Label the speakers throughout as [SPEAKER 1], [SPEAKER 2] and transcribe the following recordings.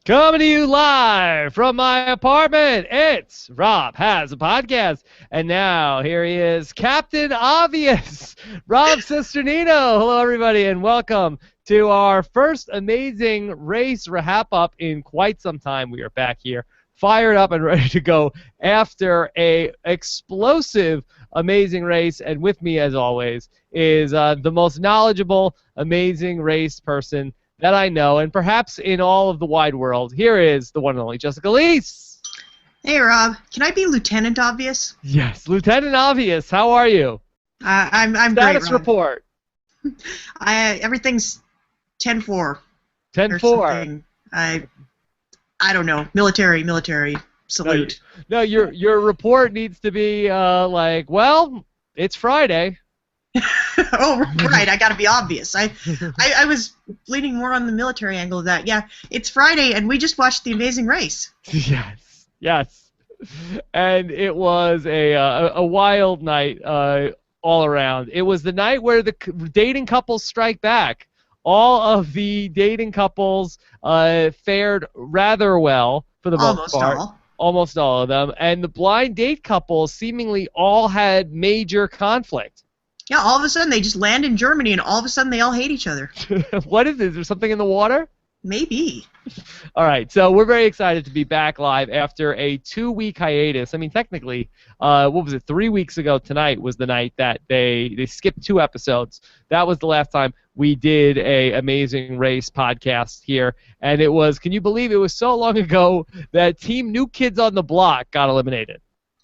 [SPEAKER 1] Coming to you live from my apartment, it's Rob Has a Podcast. And now, here he is, Captain Obvious, Rob Cesternino. Hello, everybody, and welcome to our first amazing race wrap-up in quite some time. We are back here, fired up and ready to go after a explosive, amazing race. And with me, as always, is the most knowledgeable, amazing race person that I know, and perhaps in all of the wide world. Here is the one and only Jessica Liese.
[SPEAKER 2] Hey, Rob. Can I be Lieutenant Obvious?
[SPEAKER 1] Yes, Lieutenant Obvious. How are you?
[SPEAKER 2] I'm great,
[SPEAKER 1] Status
[SPEAKER 2] Rob.
[SPEAKER 1] report.
[SPEAKER 2] Everything's 10-4.
[SPEAKER 1] 10-4.
[SPEAKER 2] I don't know. Military salute.
[SPEAKER 1] No, your report needs to be like, well, it's Friday.
[SPEAKER 2] Oh, right. I got to be obvious. I was leaning more on the military angle of that. Yeah, it's Friday, and we just watched The Amazing Race.
[SPEAKER 1] Yes. And it was a wild night all around. It was the night where the dating couples strike back. All of the dating couples fared rather well for the most part. Almost all of them. And the blind date couples seemingly all had major conflict.
[SPEAKER 2] Yeah, all of a sudden they just land in Germany, and all of a sudden they all hate each other.
[SPEAKER 1] What is this? Is there something in the water?
[SPEAKER 2] Maybe.
[SPEAKER 1] All right, so we're very excited to be back live after a 2-week hiatus. I mean, technically, what was it? 3 weeks ago tonight was the night that they skipped 2 episodes. That was the last time we did a Amazing Race podcast here, and it was, can you believe it was so long ago that Team New Kids on the Block got eliminated?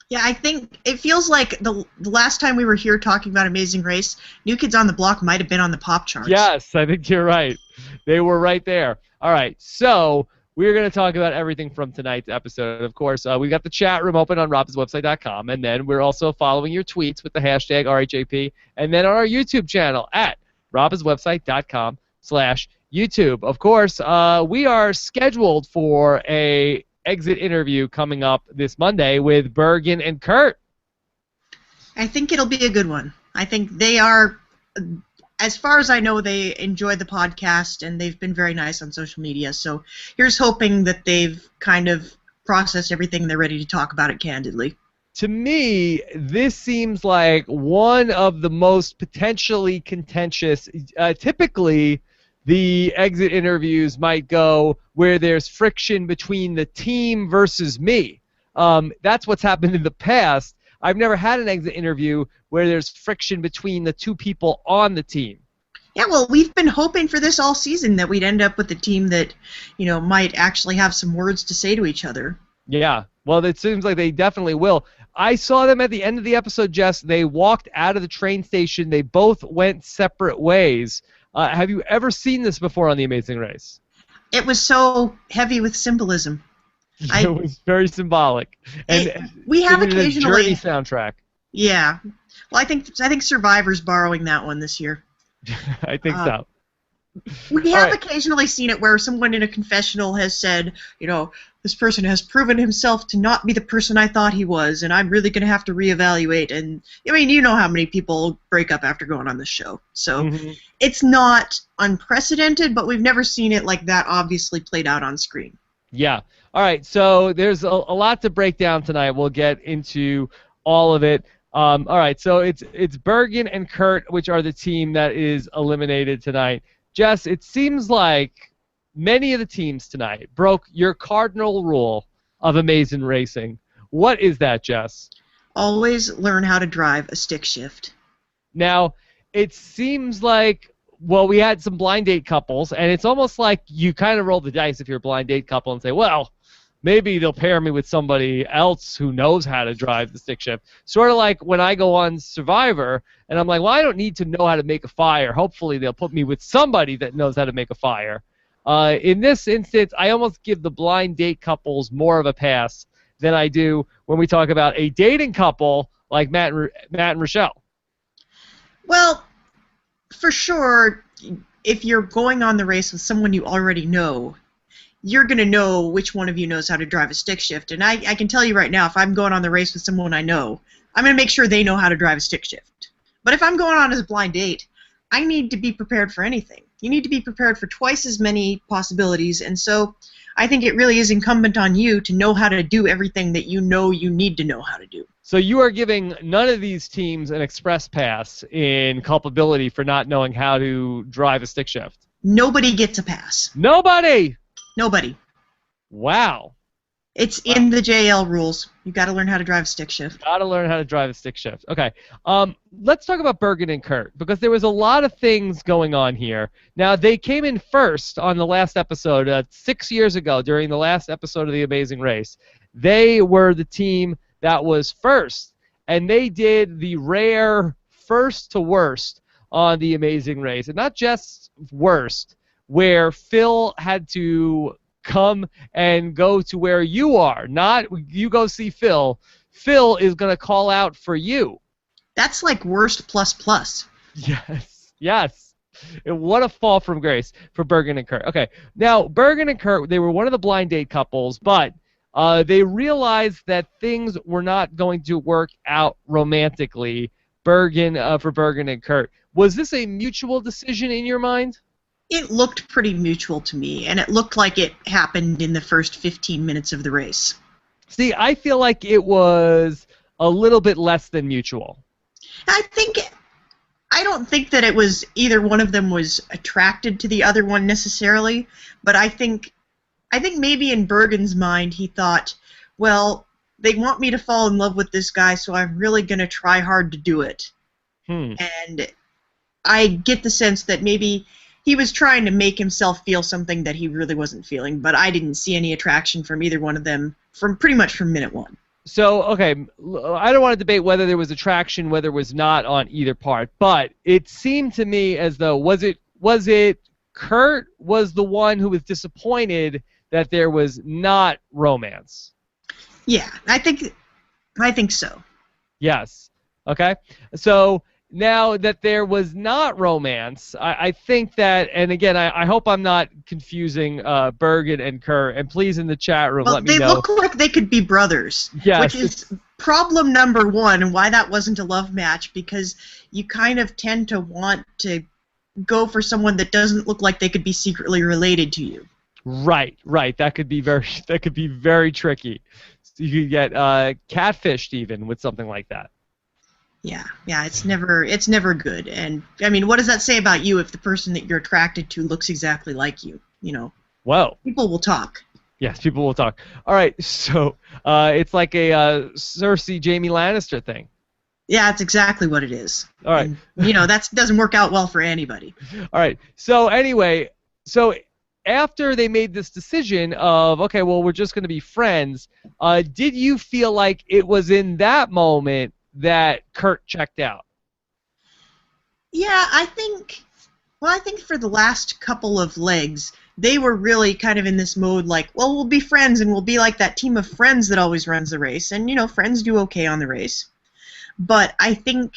[SPEAKER 2] Yeah, I think it feels like the last time we were here talking about Amazing Race, New Kids on the Block might have been on the pop charts.
[SPEAKER 1] Yes, I think you're right. They were right there. All right, so we're going to talk about everything from tonight's episode. Of course, we've got the chat room open on robhasawebsite.com, and then we're also following your tweets with the hashtag RHAP, and then on our YouTube channel at robhasawebsite.com/YouTube. Of course, we are scheduled for a exit interview coming up this Monday with Bergen and Kurt.
[SPEAKER 2] I think it'll be a good one. I think they are, as far as I know, they enjoy the podcast, and they've been very nice on social media. So here's hoping that they've kind of processed everything and they're ready to talk about it candidly.
[SPEAKER 1] To me, this seems like one of the most potentially contentious, typically the exit interviews might go where there's friction between the team versus me. That's what's happened in the past. I've never had an exit interview where there's friction between the 2 people on the team.
[SPEAKER 2] Yeah, well, we've been hoping for this all season, that we'd end up with a team that, might actually have some words to say to each other.
[SPEAKER 1] Yeah, well, it seems like they definitely will. I saw them at the end of the episode, Jess. They walked out of the train station. They both went separate ways. Have you ever seen this before on The Amazing Race?
[SPEAKER 2] It was so heavy with symbolism.
[SPEAKER 1] It was very symbolic. And
[SPEAKER 2] we have occasionally
[SPEAKER 1] Journey soundtrack.
[SPEAKER 2] Yeah. Well, I think Survivor's borrowing that one this year.
[SPEAKER 1] I think so.
[SPEAKER 2] We have occasionally seen it where someone in a confessional has said, this person has proven himself to not be the person I thought he was, and I'm really going to have to reevaluate. And, I mean, you know how many people break up after going on this show. So It's not unprecedented, but we've never seen it like that obviously played out on screen.
[SPEAKER 1] Yeah. All right, so there's a lot to break down tonight. We'll get into all of it. All right, so it's Bergen and Kurt, which are the team that is eliminated tonight. Jess, it seems like many of the teams tonight broke your cardinal rule of Amazing Racing. What is that, Jess?
[SPEAKER 2] Always learn how to drive a stick shift.
[SPEAKER 1] Now, it seems like, well, we had some blind date couples, and it's almost like you kind of roll the dice if you're a blind date couple and say, well, maybe they'll pair me with somebody else who knows how to drive the stick shift. Sort of like when I go on Survivor, and I'm like, well, I don't need to know how to make a fire. Hopefully they'll put me with somebody that knows how to make a fire. In this instance, I almost give the blind date couples more of a pass than I do when we talk about a dating couple like Matt and Rochelle.
[SPEAKER 2] Well, for sure, if you're going on the race with someone you already know, you're going to know which one of you knows how to drive a stick shift. And I can tell you right now, if I'm going on the race with someone I know, I'm going to make sure they know how to drive a stick shift. But if I'm going on as a blind date, I need to be prepared for anything. You need to be prepared for twice as many possibilities, and so I think it really is incumbent on you to know how to do everything that you know you need to know how to do.
[SPEAKER 1] So you are giving none of these teams an express pass in culpability for not knowing how to drive a stick shift.
[SPEAKER 2] Nobody gets a pass.
[SPEAKER 1] Nobody!
[SPEAKER 2] Nobody.
[SPEAKER 1] Wow.
[SPEAKER 2] It's in the JL rules. You got to learn how to drive a stick shift.
[SPEAKER 1] Got to learn how to drive a stick shift. Okay. Let's talk about Bergen and Kurt, because there was a lot of things going on here. Now, they came in first on the last episode 6 years ago during the last episode of The Amazing Race. They were the team that was first, and they did the rare first to worst on The Amazing Race. And not just worst, where Phil had to come and go to where you are. Not you go see Phil. Phil is going to call out for you.
[SPEAKER 2] That's like worst plus plus.
[SPEAKER 1] Yes. Yes. And what a fall from grace for Bergen and Kurt. Okay. Now, Bergen and Kurt, they were one of the blind date couples, but they realized that things were not going to work out romantically for Bergen and Kurt. Was this a mutual decision in your mind?
[SPEAKER 2] It looked pretty mutual to me, and it looked like it happened in the first 15 minutes of the race.
[SPEAKER 1] See, I feel like it was a little bit less than mutual.
[SPEAKER 2] I don't think that it was either one of them was attracted to the other one necessarily, but I think maybe in Bergen's mind he thought, well, they want me to fall in love with this guy, so I'm really going to try hard to do it. And I get the sense that maybe he was trying to make himself feel something that he really wasn't feeling, but I didn't see any attraction from either one of them pretty much from minute one.
[SPEAKER 1] So, okay, I don't want to debate whether there was attraction, whether it was not on either part, but it seemed to me as though, was it Kurt was the one who was disappointed that there was not romance?
[SPEAKER 2] Yeah, I think so.
[SPEAKER 1] Yes. Okay. So now that there was not romance, I think that, and again, I hope I'm not confusing Bergen and Kurt, and please in the chat room let me know.
[SPEAKER 2] They look like they could be brothers,
[SPEAKER 1] yes,
[SPEAKER 2] which is problem number one, and why that wasn't a love match, because you kind of tend to want to go for someone that doesn't look like they could be secretly related to you.
[SPEAKER 1] Right. That could be very tricky. So you could get catfished even with something like that.
[SPEAKER 2] Yeah, it's never good. And I mean, what does that say about you if the person that you're attracted to looks exactly like you? You know.
[SPEAKER 1] Whoa.
[SPEAKER 2] People will talk.
[SPEAKER 1] Yes, people will talk. All right, so it's like a Cersei Jaime Lannister thing.
[SPEAKER 2] Yeah, that's exactly what it is.
[SPEAKER 1] All right.
[SPEAKER 2] And, that doesn't work out well for anybody.
[SPEAKER 1] All right. So anyway, after they made this decision of, okay, well, we're just going to be friends, did you feel like it was in that moment that Kurt checked out?
[SPEAKER 2] Yeah, I think for the last couple of legs, they were really kind of in this mode like, well, we'll be friends and we'll be like that team of friends that always runs the race. And, friends do okay on the race. But I think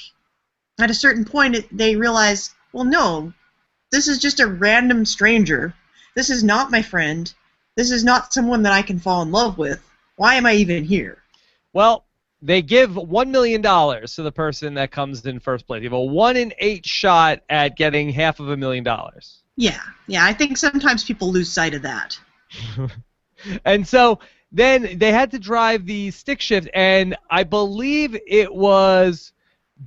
[SPEAKER 2] at a certain point they realize, well, no, this is just a random stranger. This is not my friend. This is not someone that I can fall in love with. Why am I even here? Well,
[SPEAKER 1] they give $1 million to the person that comes in first place. You have a 1 in 8 shot at getting $500,000.
[SPEAKER 2] Yeah, I think sometimes people lose sight of that.
[SPEAKER 1] And so then they had to drive the stick shift, and I believe it was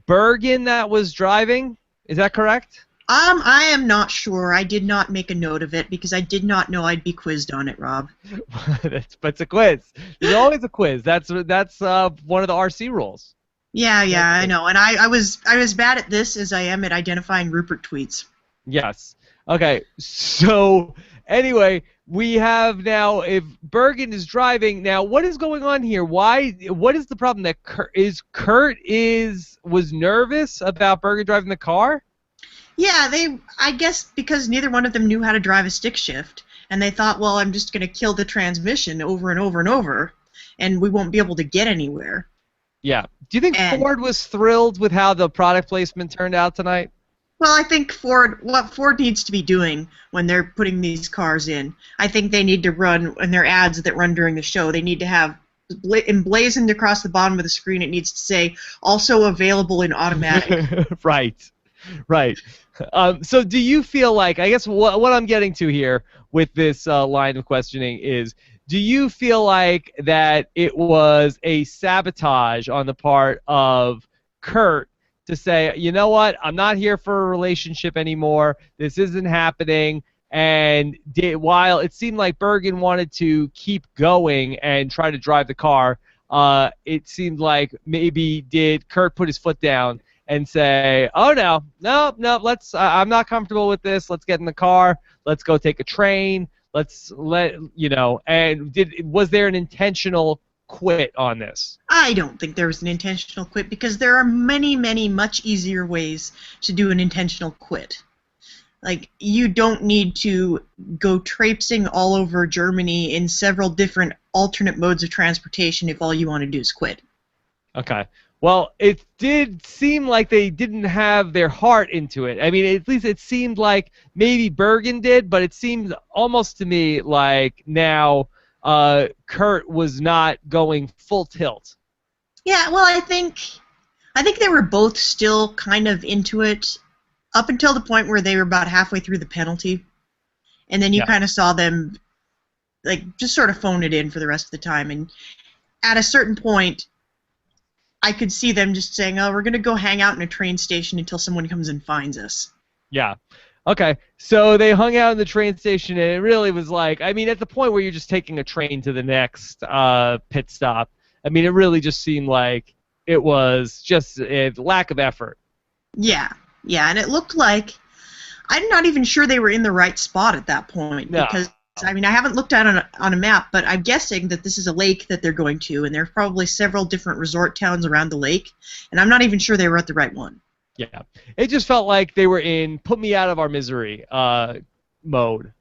[SPEAKER 1] Bergen that was driving. Is that correct?
[SPEAKER 2] I am not sure. I did not make a note of it because I did not know I'd be quizzed on it, Rob.
[SPEAKER 1] But it's a quiz. There's always a quiz. That's one of the RC rules.
[SPEAKER 2] Yeah, I know. And I was bad at this as I am at identifying Rupert tweets.
[SPEAKER 1] Yes. Okay. So anyway, we have now, if Bergen is driving now, what is going on here? What is the problem that Kurt was nervous about Bergen driving the car?
[SPEAKER 2] Yeah, I guess because neither one of them knew how to drive a stick shift, and they thought, well, I'm just going to kill the transmission over and over and over, and we won't be able to get anywhere.
[SPEAKER 1] Yeah. Do you think Ford was thrilled with how the product placement turned out tonight?
[SPEAKER 2] Well, I think what Ford needs to be doing when they're putting these cars in, I think they need to run, in their ads that run during the show, they need to have emblazoned across the bottom of the screen, it needs to say, also available in automatic.
[SPEAKER 1] Right. Right. So do you feel like, I guess what I'm getting to here with this line of questioning is, do you feel like that it was a sabotage on the part of Kurt to say, you know what, I'm not here for a relationship anymore, this isn't happening, and while it seemed like Bergen wanted to keep going and try to drive the car, it seemed like maybe did Kurt put his foot down and say, oh, no, I'm not comfortable with this. Let's get in the car. Let's go take a train. And was there an intentional quit on this?
[SPEAKER 2] I don't think there was an intentional quit because there are many, many much easier ways to do an intentional quit. Like, you don't need to go traipsing all over Germany in several different alternate modes of transportation if all you want to do is quit.
[SPEAKER 1] Okay. Well, it did seem like they didn't have their heart into it. I mean, at least it seemed like maybe Bergen did, but it seemed almost to me like now Kurt was not going full tilt.
[SPEAKER 2] Yeah, well, I think they were both still kind of into it up until the point where they were about halfway through the penalty, and then you kind of saw them like just sort of phone it in for the rest of the time. And at a certain point, I could see them just saying, oh, we're going to go hang out in a train station until someone comes and finds us.
[SPEAKER 1] Yeah. Okay. So they hung out in the train station, and it really was like, I mean, at the point where you're just taking a train to the next pit stop, I mean, it really just seemed like it was just a lack of effort.
[SPEAKER 2] Yeah. Yeah, and it looked like I'm not even sure they were in the right spot at that point because I mean, I haven't looked at it on a map, but I'm guessing that this is a lake that they're going to, and there are probably several different resort towns around the lake, and I'm not even sure they were at the right one.
[SPEAKER 1] Yeah. It just felt like they were in put me out of our misery mode.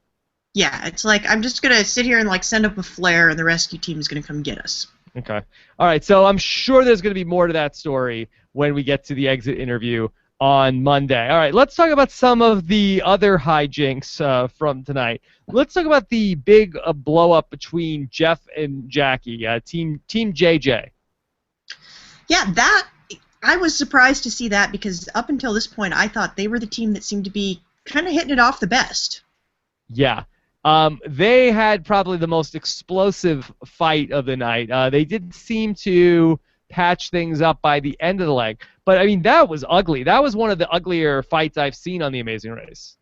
[SPEAKER 2] Yeah, it's like I'm just going to sit here and like send up a flare, and the rescue team is going to come get us.
[SPEAKER 1] Okay. All right, so I'm sure there's going to be more to that story when we get to the exit interview on Monday. All right, let's talk about some of the other hijinks from tonight. Let's talk about the big blow-up between Jeff and Jackie, Team JJ.
[SPEAKER 2] Yeah, I was surprised to see that because up until this point, I thought they were the team that seemed to be kind of hitting it off the best.
[SPEAKER 1] Yeah. They had probably the most explosive fight of the night. They did seem to patch things up by the end of the leg. But, I mean, that was ugly. That was one of the uglier fights I've seen on The Amazing Race.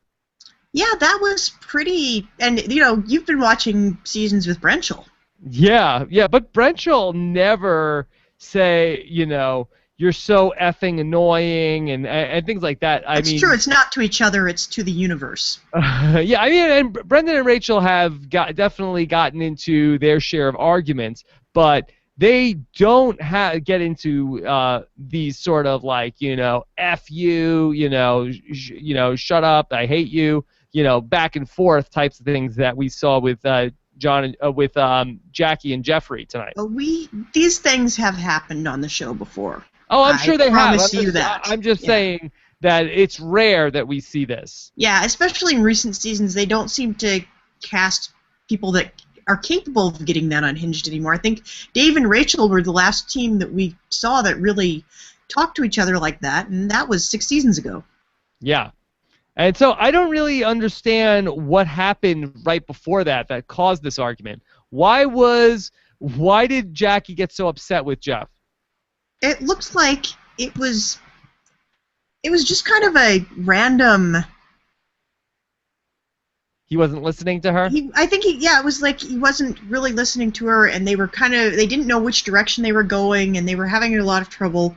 [SPEAKER 2] Yeah, that was pretty... And, you know, you've been watching seasons with Brenchel.
[SPEAKER 1] Yeah, but Brenchel never say, you know, you're so effing annoying and things like that.
[SPEAKER 2] That's true. It's not to each other. It's to the universe.
[SPEAKER 1] Yeah, I mean, and Brendan and Rachel have definitely gotten into their share of arguments, but they don't get into these sort of like, you know, F you, shut up, I hate you, back and forth types of things that we saw with Jackie and Jeffrey tonight.
[SPEAKER 2] These things have happened on the show before.
[SPEAKER 1] Oh, I'm sure they have. I'm just
[SPEAKER 2] yeah.
[SPEAKER 1] saying that it's rare that we see this.
[SPEAKER 2] Yeah, especially in recent seasons, they don't seem to cast people that are capable of getting that unhinged anymore. I think Dave and Rachel were the last team that we saw that really talked to each other like that, and that was 6 seasons ago.
[SPEAKER 1] Yeah. And so I don't really understand what happened right before that caused this argument. Why did Jackie get so upset with Jeff?
[SPEAKER 2] It looks like it was just kind of a random...
[SPEAKER 1] He wasn't listening to her?
[SPEAKER 2] It was like he wasn't really listening to her, and they didn't know which direction they were going, and they were having a lot of trouble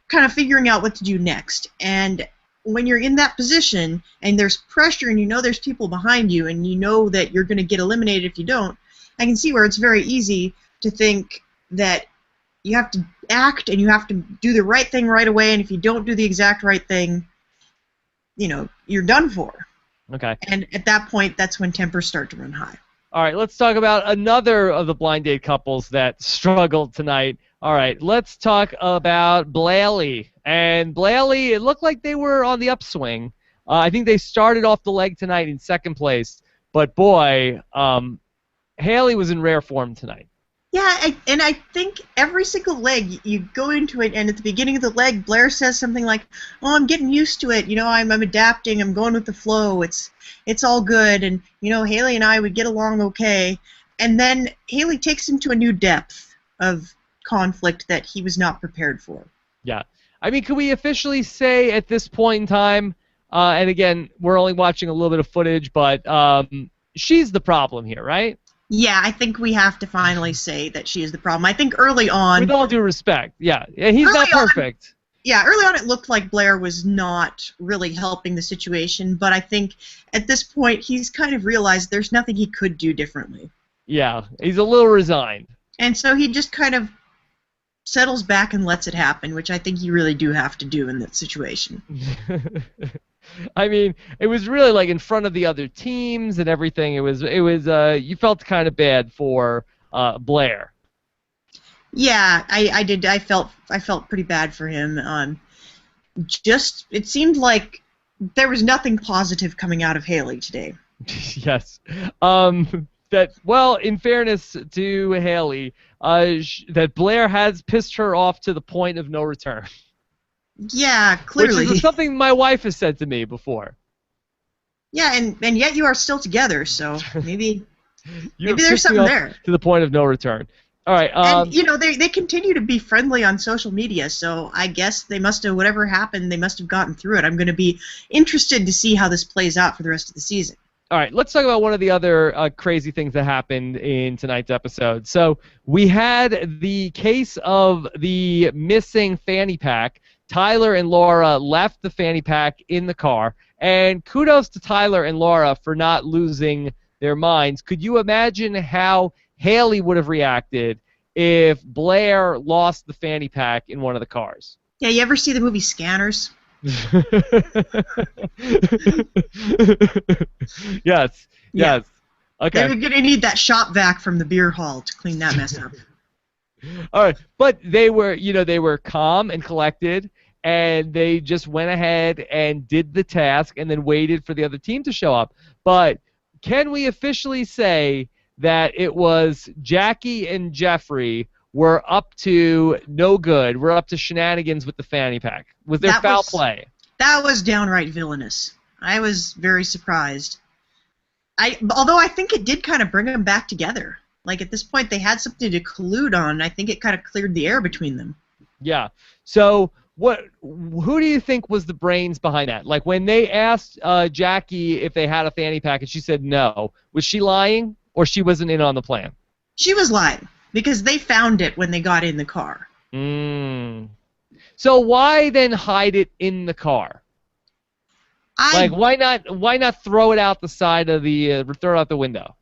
[SPEAKER 2] kind of figuring out what to do next. And when you're in that position, and there's pressure, and you know there's people behind you, and you know that you're going to get eliminated if you don't, I can see where it's very easy to think that you have to act, and you have to do the right thing right away, and if you don't do the exact right thing, you're done for.
[SPEAKER 1] Okay.
[SPEAKER 2] And at that point, that's when tempers start to run high.
[SPEAKER 1] All right, let's talk about another of the blind date couples that struggled tonight. All right, let's talk about Bale. And Bale, it looked like they were on the upswing. I think they started off the leg tonight in second place. But, boy, Haley was in rare form tonight.
[SPEAKER 2] Yeah, and I think every single leg you go into it, and at the beginning of the leg, Blair says something like, "Oh, I'm getting used to it. I'm adapting. I'm going with the flow. It's all good." And Haley and I would get along okay. And then Haley takes him to a new depth of conflict that he was not prepared for.
[SPEAKER 1] Yeah. I mean, can we officially say at this point in time, and again, we're only watching a little bit of footage, but she's the problem here, right?
[SPEAKER 2] Yeah, I think we have to finally say that she is the problem. I think early on...
[SPEAKER 1] With all due respect, yeah. He's not perfect.
[SPEAKER 2] Early on it looked like Blair was not really helping the situation, but I think at this point he's kind of realized there's nothing he could do differently.
[SPEAKER 1] Yeah, he's a little resigned.
[SPEAKER 2] And so he just kind of settles back and lets it happen, which I think you really do have to do in that situation.
[SPEAKER 1] I mean, it was really like in front of the other teams and everything. It was you felt kind of bad for Blair.
[SPEAKER 2] Yeah, I did. I felt pretty bad for him. It seemed like there was nothing positive coming out of Haley today.
[SPEAKER 1] Yes. In fairness to Haley, that Blair has pissed her off to the point of no return.
[SPEAKER 2] Yeah, clearly.
[SPEAKER 1] Which is something my wife has said to me before.
[SPEAKER 2] Yeah, and yet you are still together, so maybe there's something there.
[SPEAKER 1] To the point of no return. All right.
[SPEAKER 2] And they continue to be friendly on social media, so I guess they must have, whatever happened, they must have gotten through it. I'm going to be interested to see how this plays out for the rest of the season.
[SPEAKER 1] All right, let's talk about one of the other crazy things that happened in tonight's episode. So we had the case of the missing fanny pack. Tyler and Laura left the fanny pack in the car, and kudos to Tyler and Laura for not losing their minds. Could you imagine how Haley would have reacted if Blair lost the fanny pack in one of the cars?
[SPEAKER 2] Yeah, you ever see the movie Scanners?
[SPEAKER 1] Yes.
[SPEAKER 2] Yeah.
[SPEAKER 1] Okay.
[SPEAKER 2] They're going to need that shop vac from the beer hall to clean that mess up.
[SPEAKER 1] All right, but they were calm and collected, and they just went ahead and did the task and then waited for the other team to show up. But can we officially say that it was Jackie and Jeffrey were up to no good? We're up to shenanigans with the fanny pack. Was there foul play?
[SPEAKER 2] That was downright villainous. I was very surprised. Although I think it did kind of bring them back together. Like, at this point, they had something to collude on. I think it kind of cleared the air between them.
[SPEAKER 1] Yeah. So who do you think was the brains behind that? Like, when they asked Jackie if they had a fanny pack and she said no, was she lying or she wasn't in on the plan? She
[SPEAKER 2] was lying because they found it when they got in the car.
[SPEAKER 1] So why then hide it in the car? Why not throw it out the side of throw it out the window?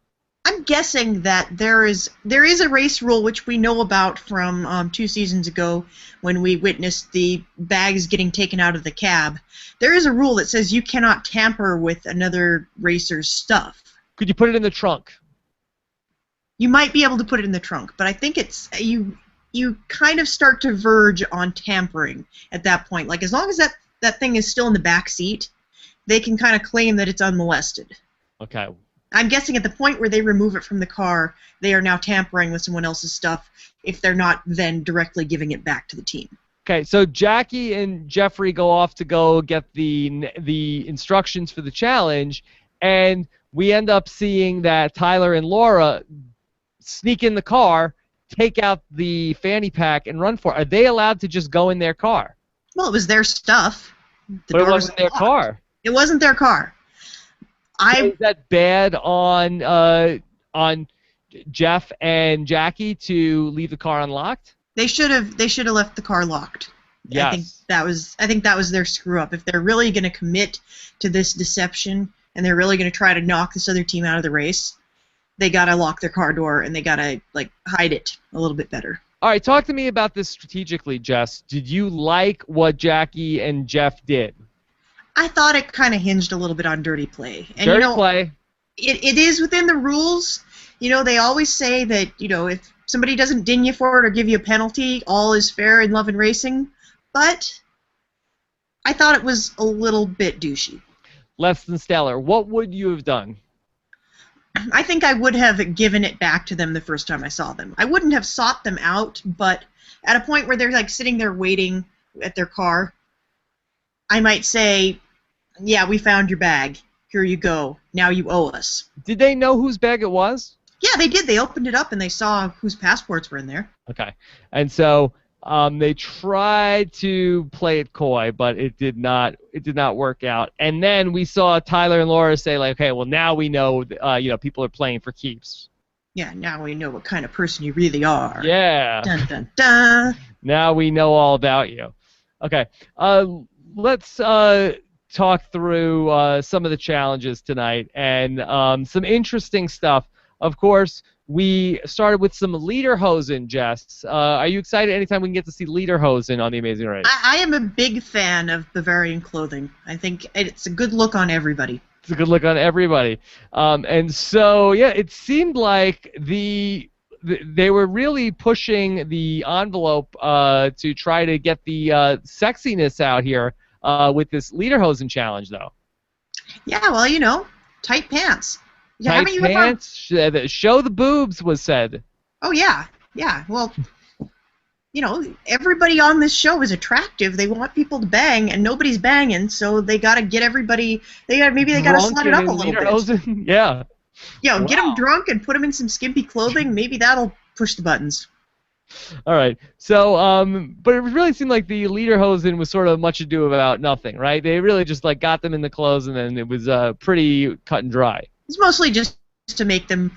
[SPEAKER 2] I'm guessing that there is a race rule which we know about from 2 seasons ago when we witnessed the bags getting taken out of the cab. There is a rule that says you cannot tamper with another racer's stuff.
[SPEAKER 1] Could you put it in the trunk?
[SPEAKER 2] You might be able to put it in the trunk, but I think it's you kind of start to verge on tampering at that point. Like, as long as that thing is still in the back seat, they can kind of claim that it's unmolested.
[SPEAKER 1] Okay.
[SPEAKER 2] I'm guessing at the point where they remove it from the car, they are now tampering with someone else's stuff if they're not then directly giving it back to the team.
[SPEAKER 1] Okay, so Jackie and Jeffrey go off to go get the instructions for the challenge, and we end up seeing that Tyler and Laura sneak in the car, take out the fanny pack, and run for it. Are they allowed to just go in their car?
[SPEAKER 2] Well, it was their stuff.
[SPEAKER 1] But it wasn't their car.
[SPEAKER 2] It wasn't their car.
[SPEAKER 1] Is that bad on Jeff and Jackie to leave the car unlocked?
[SPEAKER 2] They should have left the car locked.
[SPEAKER 1] Yes.
[SPEAKER 2] I think that was their screw up. If they're really going to commit to this deception and they're really going to try to knock this other team out of the race, they got to lock their car door and they got to hide it a little bit better.
[SPEAKER 1] All right, talk to me about this strategically, Jess. Did you like what Jackie and Jeff did?
[SPEAKER 2] I thought it kind of hinged a little bit on dirty play. And,
[SPEAKER 1] dirty play.
[SPEAKER 2] It is within the rules. They always say that, if somebody doesn't ding you for it or give you a penalty, all is fair in love and racing. But I thought it was a little bit douchey.
[SPEAKER 1] Less than stellar. What would you have done?
[SPEAKER 2] I think I would have given it back to them the first time I saw them. I wouldn't have sought them out, but at a point where they're like sitting there waiting at their car, I might say, yeah, we found your bag. Here you go. Now you owe us.
[SPEAKER 1] Did they know whose bag it was?
[SPEAKER 2] Yeah, they did. They opened it up and they saw whose passports were in there.
[SPEAKER 1] Okay. And so they tried to play it coy, but it did not work out. And then we saw Tyler and Laura say, like, okay, well, now we know, people are playing for keeps.
[SPEAKER 2] Yeah, now we know what kind of person you really are.
[SPEAKER 1] Yeah.
[SPEAKER 2] Dun, dun, dun.
[SPEAKER 1] Now we know all about you. Okay. Let's talk through some of the challenges tonight and some interesting stuff. Of course, we started with some Lederhosen, Jess. Are you excited anytime we can get to see Lederhosen on The Amazing Race?
[SPEAKER 2] I am a big fan of Bavarian clothing. I think it's a good look on everybody.
[SPEAKER 1] It's a good look on everybody. And so, yeah, it seemed like they were really pushing the envelope to try to get the sexiness out here with this Lederhosen challenge, though.
[SPEAKER 2] Yeah, well, tight pants.
[SPEAKER 1] Tight pants, show the boobs was said.
[SPEAKER 2] Oh, yeah. Yeah, well, everybody on this show is attractive. They want people to bang, and nobody's banging, so they got to get everybody. Maybe they got to slut it up a little bit.
[SPEAKER 1] Yeah.
[SPEAKER 2] Wow. Get them drunk and put them in some skimpy clothing. Maybe that'll push the buttons.
[SPEAKER 1] All right. So, but it really seemed like the Lederhosen was sort of much ado about nothing, right? They really just got them in the clothes, and then it was pretty cut and dry.
[SPEAKER 2] It's mostly just to make them,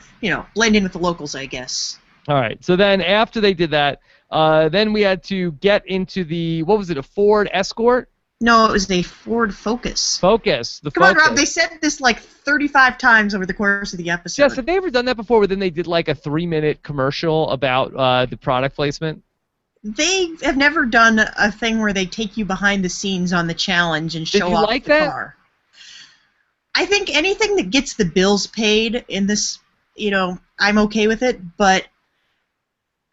[SPEAKER 2] blend in with the locals, I guess.
[SPEAKER 1] All right. So then after they did that, then we had to get into what was it, a Ford Escort?
[SPEAKER 2] No, it was a Ford Focus.
[SPEAKER 1] Focus.
[SPEAKER 2] Come on, Rob. They said this 35 times over the course of the episode.
[SPEAKER 1] Yes, have they ever done that before where then they did a 3-minute commercial about the product placement?
[SPEAKER 2] They have never done a thing where they take you behind the scenes on the challenge and show off the car. I think anything that gets the bills paid in this, I'm okay with it, but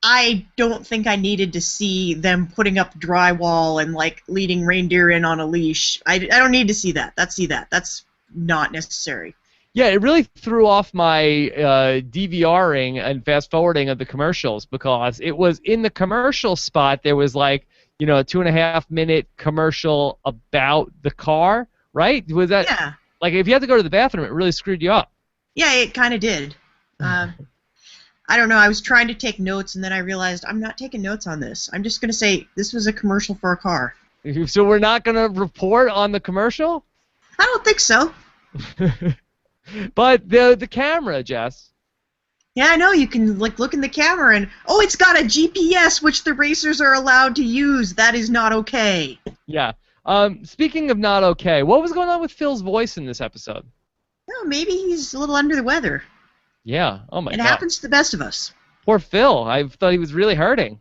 [SPEAKER 2] I don't think I needed to see them putting up drywall and leading reindeer in on a leash. I don't need to see that. That's not necessary.
[SPEAKER 1] Yeah, it really threw off my DVRing and fast forwarding of the commercials because it was in the commercial spot there was a 2.5-minute commercial about the car, right? Was that?
[SPEAKER 2] Yeah.
[SPEAKER 1] If you had to go to the bathroom, it really screwed you up. Yeah,
[SPEAKER 2] it kind of did. I don't know. I was trying to take notes, and then I realized I'm not taking notes on this. I'm just going to say this was a commercial for a car.
[SPEAKER 1] So we're not going to report on the commercial?
[SPEAKER 2] I don't think so.
[SPEAKER 1] But the camera, Jess.
[SPEAKER 2] Yeah, I know. You can look in the camera and, it's got a GPS, which the racers are allowed to use. That is not okay.
[SPEAKER 1] Yeah. Speaking of not okay, what was going on with Phil's voice in this episode?
[SPEAKER 2] Oh, maybe he's a little under the weather.
[SPEAKER 1] Yeah. Oh my God.
[SPEAKER 2] It happens to the best of us.
[SPEAKER 1] Poor Phil. I thought he was really hurting.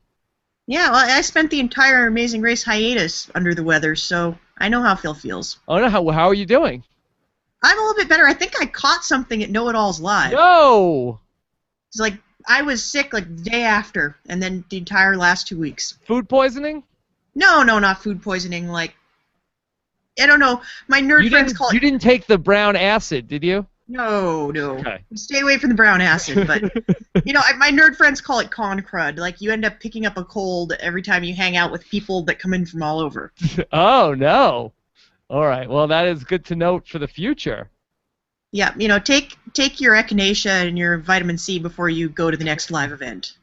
[SPEAKER 2] Yeah. Well, I spent the entire Amazing Race hiatus under the weather, so I know how Phil feels.
[SPEAKER 1] Oh no. How are you doing?
[SPEAKER 2] I'm a little bit better. I think I caught something at Know It All's Live.
[SPEAKER 1] No.
[SPEAKER 2] It's I was sick the day after, and then the entire last 2 weeks.
[SPEAKER 1] Food poisoning?
[SPEAKER 2] No, not food poisoning. I don't know. My nerd friends call it...
[SPEAKER 1] You didn't take the brown acid, did you?
[SPEAKER 2] No.
[SPEAKER 1] Okay.
[SPEAKER 2] Stay away from the brown acid. But, my nerd friends call it con crud. You end up picking up a cold every time you hang out with people that come in from all over.
[SPEAKER 1] Oh, no. All right. Well, that is good to note for the future.
[SPEAKER 2] Yeah, take your echinacea and your vitamin C before you go to the next live event.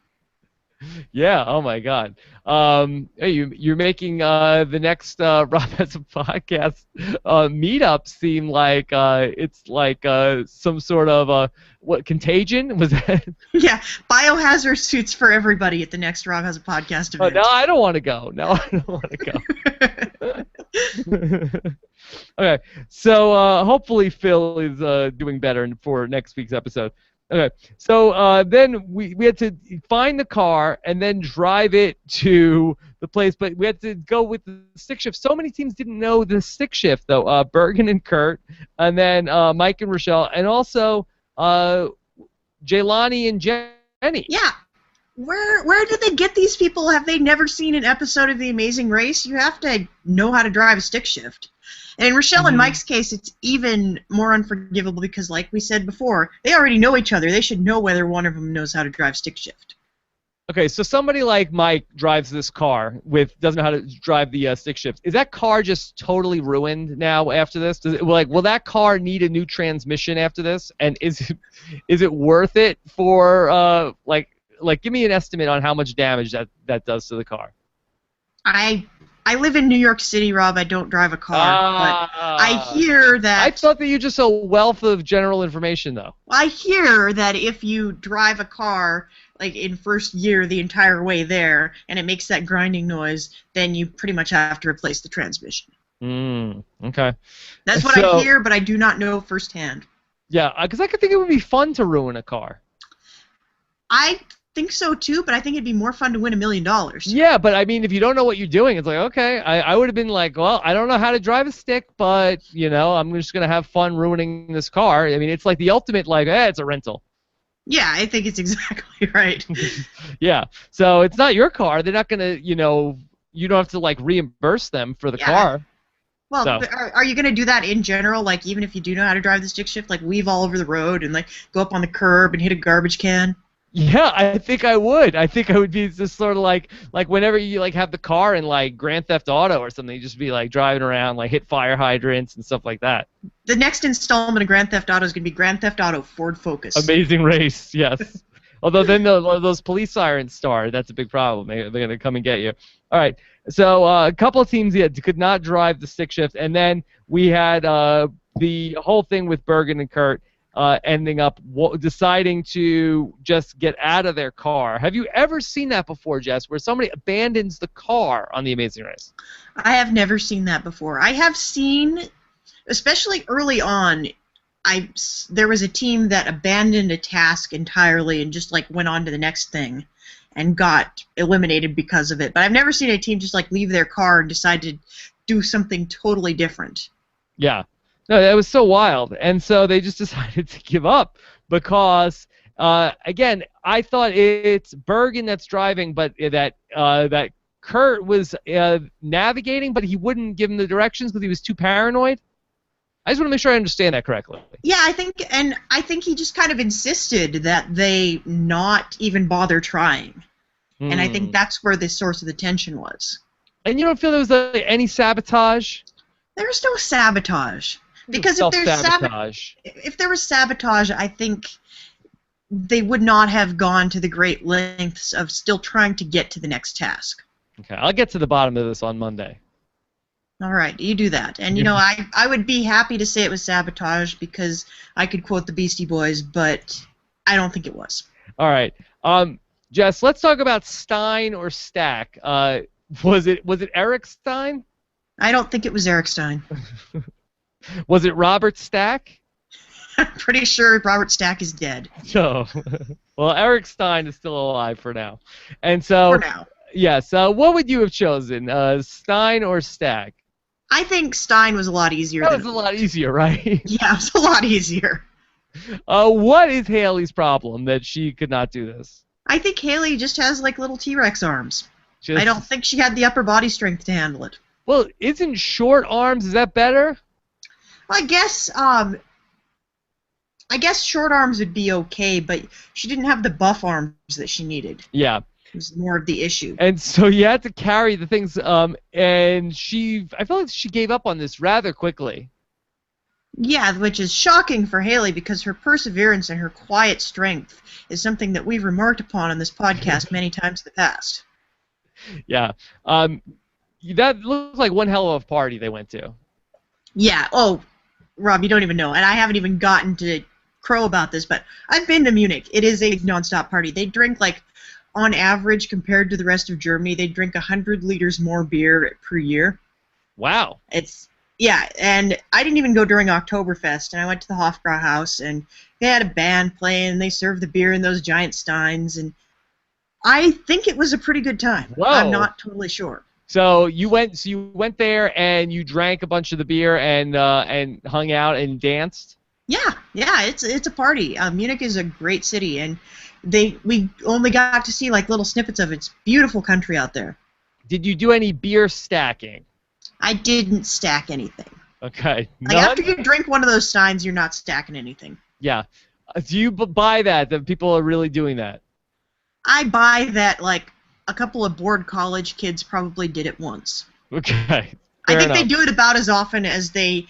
[SPEAKER 1] Yeah. Oh my God. Hey, you're making the next Rob Has a Podcast meetup seem like it's some sort of contagion was that?
[SPEAKER 2] Yeah, biohazard suits for everybody at the next Rob Has a Podcast event.
[SPEAKER 1] Oh, no, I don't want to go. No, I don't want to go. Okay, so hopefully Phil is doing better for next week's episode. Okay, so then we had to find the car and then drive it to the place, but we had to go with the stick shift. So many teams didn't know the stick shift, though. Bergen and Kurt, and then Mike and Rochelle, and also Jaylani and Jenny.
[SPEAKER 2] Yeah. Where did they get these people? Have they never seen an episode of The Amazing Race? You have to know how to drive a stick shift. And in Rochelle and Mike's case, it's even more unforgivable because, like we said before, they already know each other. They should know whether one of them knows how to drive stick shift.
[SPEAKER 1] Okay, so somebody like Mike drives this car doesn't know how to drive the stick shift. Is that car just totally ruined now after this? Will that car need a new transmission after this? And is it worth it for give me an estimate on how much damage that does to the car?
[SPEAKER 2] I live in New York City, Rob. I don't drive a car, but I hear that...
[SPEAKER 1] I thought that you're just a wealth of general information, though.
[SPEAKER 2] I hear that if you drive a car, like in first year the entire way there, and it makes that grinding noise, then you pretty much have to replace the transmission.
[SPEAKER 1] Okay.
[SPEAKER 2] That's what I hear, but I do not know firsthand.
[SPEAKER 1] Yeah, because I could think it would be fun to ruin a car.
[SPEAKER 2] I think so too, but I think it'd be more fun to win $1 million.
[SPEAKER 1] Yeah, but I mean, if you don't know what you're doing, it's like, okay, I would have been like, well, I don't know how to drive a stick, but I'm just gonna have fun ruining this car. I mean, it's like the ultimate, it's a rental.
[SPEAKER 2] Yeah, I think it's exactly right.
[SPEAKER 1] Yeah, so it's not your car. They're not gonna, you don't have to reimburse them for the car.
[SPEAKER 2] Well, so. Are you going to do that in general, even if you do know how to drive the stick shift, weave all over the road and go up on the curb and hit a garbage can?
[SPEAKER 1] Yeah, I think I would. I think I would be just sort of like whenever you have the car in Grand Theft Auto or something, you just be driving around, hit fire hydrants and stuff like that.
[SPEAKER 2] The next installment of Grand Theft Auto is going to be Grand Theft Auto Ford Focus.
[SPEAKER 1] Amazing Race, yes. Although then those police sirens start, that's a big problem. They're going to come and get you. All right, so a couple of teams could not drive the stick shift, and then we had the whole thing with Bergen and Kurt. Ending up deciding to just get out of their car. Have you ever seen that before, Jess, where somebody abandons the car on the Amazing Race?
[SPEAKER 2] I have never seen that before. I have seen, especially early on, there was a team that abandoned a task entirely and just went on to the next thing and got eliminated because of it. But I've never seen a team just leave their car and decide to do something totally different.
[SPEAKER 1] Yeah. No, that was so wild, and so they just decided to give up because, again, I thought it's Bergen that's driving, but that Kurt was navigating, but he wouldn't give him the directions because he was too paranoid. I just want to make sure I understand that correctly.
[SPEAKER 2] Yeah, I think he just kind of insisted that they not even bother trying, and I think that's where the source of the tension was. And
[SPEAKER 1] you don't feel there was any sabotage?
[SPEAKER 2] There's no sabotage. Because if there was sabotage, I think they would not have gone to the great lengths of still trying to get to the next task.
[SPEAKER 1] Okay, I'll get to the bottom of this on Monday.
[SPEAKER 2] All right, you do that. And, I would be happy to say it was sabotage because I could quote the Beastie Boys, but I don't think it was.
[SPEAKER 1] All right. Jess, let's talk about Stein or Stack. Was it Eric Stein?
[SPEAKER 2] I don't think it was Eric Stein.
[SPEAKER 1] Was it Robert Stack?
[SPEAKER 2] I'm pretty sure Robert Stack is dead.
[SPEAKER 1] So, well, Eric Stein is still alive for now. And so,
[SPEAKER 2] for now.
[SPEAKER 1] Yeah, so what would you have chosen, Stein or Stack?
[SPEAKER 2] I think Stein was a lot easier.
[SPEAKER 1] That was a lot easier, right?
[SPEAKER 2] Yeah, it was a lot easier.
[SPEAKER 1] What is Haley's problem that she could not do this?
[SPEAKER 2] I think Haley just has little T-Rex arms. I don't think she had the upper body strength to handle it.
[SPEAKER 1] Well, isn't short arms, is that better?
[SPEAKER 2] Well, I guess short arms would be okay, but she didn't have the buff arms that she needed.
[SPEAKER 1] Yeah.
[SPEAKER 2] It was more of the issue.
[SPEAKER 1] And so you had to carry the things, and I feel like she gave up on this rather quickly.
[SPEAKER 2] Yeah, which is shocking for Haley because her perseverance and her quiet strength is something that we've remarked upon on this podcast many times in the past.
[SPEAKER 1] Yeah. That looked like one hell of a party they went to.
[SPEAKER 2] Yeah. Oh, Rob, you don't even know. And I haven't even gotten to crow about this, but I've been to Munich. It is a nonstop party. They drink, on average, compared to the rest of Germany, they drink 100 liters more beer per year.
[SPEAKER 1] Wow.
[SPEAKER 2] Yeah, and I didn't even go during Oktoberfest, and I went to the Hofbrauhaus, and they had a band playing, and they served the beer in those giant steins, and I think it was a pretty good time.
[SPEAKER 1] Whoa.
[SPEAKER 2] I'm not totally sure.
[SPEAKER 1] So you went there and you drank a bunch of the beer and hung out and danced?
[SPEAKER 2] Yeah, it's a party. Munich is a great city, and we only got to see little snippets of it. It's a beautiful country out there.
[SPEAKER 1] Did you do any beer stacking?
[SPEAKER 2] I didn't stack anything.
[SPEAKER 1] Okay.
[SPEAKER 2] Like,
[SPEAKER 1] None?
[SPEAKER 2] after you drink one of those steins, you're not stacking anything.
[SPEAKER 1] Yeah. Do you buy that people are really doing that?
[SPEAKER 2] I buy that, like, a couple of bored college kids probably did it once.
[SPEAKER 1] Okay.
[SPEAKER 2] I
[SPEAKER 1] Fair
[SPEAKER 2] think
[SPEAKER 1] enough.
[SPEAKER 2] they do it about as often as they,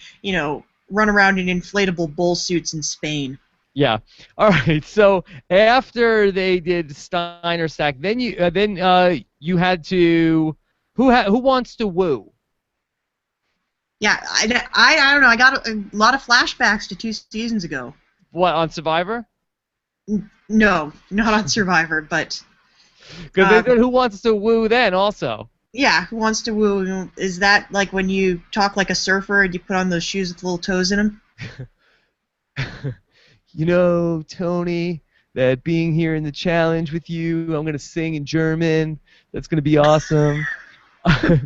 [SPEAKER 2] run around in inflatable bull suits in Spain.
[SPEAKER 1] Yeah. All right. So after they did Steiner stack, then you had to who wants to woo?
[SPEAKER 2] Yeah, I don't know. I got a lot of flashbacks to 2 seasons ago.
[SPEAKER 1] What, on Survivor?
[SPEAKER 2] No, not on Survivor, but
[SPEAKER 1] Because they did Who Wants to Woo then also.
[SPEAKER 2] yeah, who wants to woo? Is that like when you talk like a surfer and you put on those shoes with little toes in them?
[SPEAKER 1] You know, Tony, that being here in the challenge with you, I'm going to sing in German. That's going to be awesome.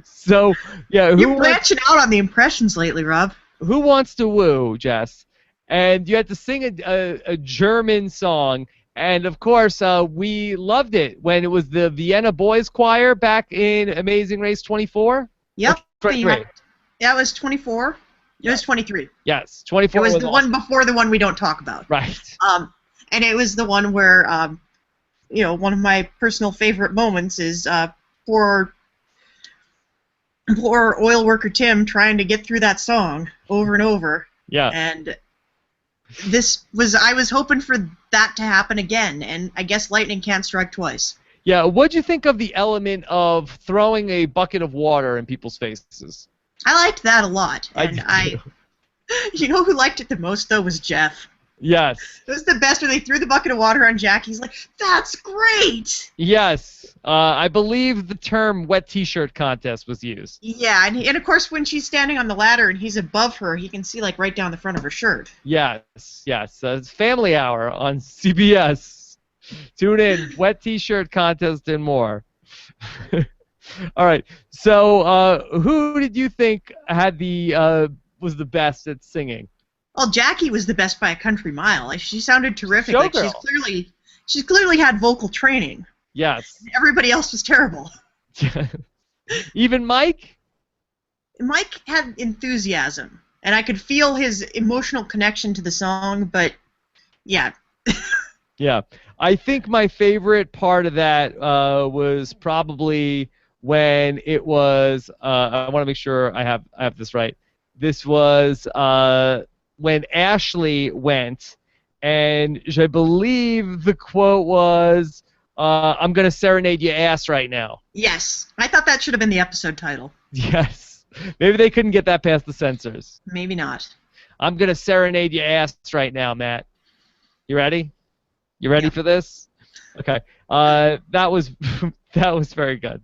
[SPEAKER 1] So, yeah,
[SPEAKER 2] You're branching out on the impressions lately, Rob.
[SPEAKER 1] Who Wants to Woo, Jess? And you had to sing a German song. And, of course, we loved it when it was the Vienna Boys Choir back in Amazing Race 24.
[SPEAKER 2] Yep.
[SPEAKER 1] 23.
[SPEAKER 2] That was 24. It was 23.
[SPEAKER 1] Yes, 24
[SPEAKER 2] It was the
[SPEAKER 1] awesome.
[SPEAKER 2] one before the one we don't talk about.
[SPEAKER 1] Right.
[SPEAKER 2] And it was the one where, one of my personal favorite moments is poor oil worker Tim trying to get through that song over and over.
[SPEAKER 1] Yeah.
[SPEAKER 2] And I was hoping for that to happen again, and I guess lightning can't strike twice.
[SPEAKER 1] Yeah, what'd you think of the element of throwing a bucket of water in people's faces?
[SPEAKER 2] I liked that a lot, and
[SPEAKER 1] I
[SPEAKER 2] you know who liked it the most, though, was Jeff.
[SPEAKER 1] Yes.
[SPEAKER 2] It was the best when they threw the bucket of water on Jack. He's like, that's great!
[SPEAKER 1] Yes. I believe the term wet t-shirt contest was used.
[SPEAKER 2] Yeah, and of course when she's standing on the ladder and he's above her, he can see like right down the front of her shirt.
[SPEAKER 1] Yes. It's Family Hour on CBS. Tune in. Wet t-shirt contest and more. All right. So who did you think had was the best at singing?
[SPEAKER 2] Well, Jackie was the best by a country mile. She sounded terrific. Like,
[SPEAKER 1] Showgirl.
[SPEAKER 2] she's clearly had vocal training.
[SPEAKER 1] Yes.
[SPEAKER 2] Everybody else was terrible.
[SPEAKER 1] Even Mike?
[SPEAKER 2] Mike had enthusiasm, and I could feel his emotional connection to the song, but yeah.
[SPEAKER 1] Yeah. I think my favorite part of that was probably when it was I want to make sure I have this right. This was when Ashley went, and I believe the quote was, I'm going to serenade your ass right now.
[SPEAKER 2] Yes. I thought that should have been the episode title.
[SPEAKER 1] Yes. Maybe they couldn't get that past the censors.
[SPEAKER 2] Maybe not.
[SPEAKER 1] I'm going to serenade your ass right now, Matt. You ready? You ready for this? Okay. That was very good.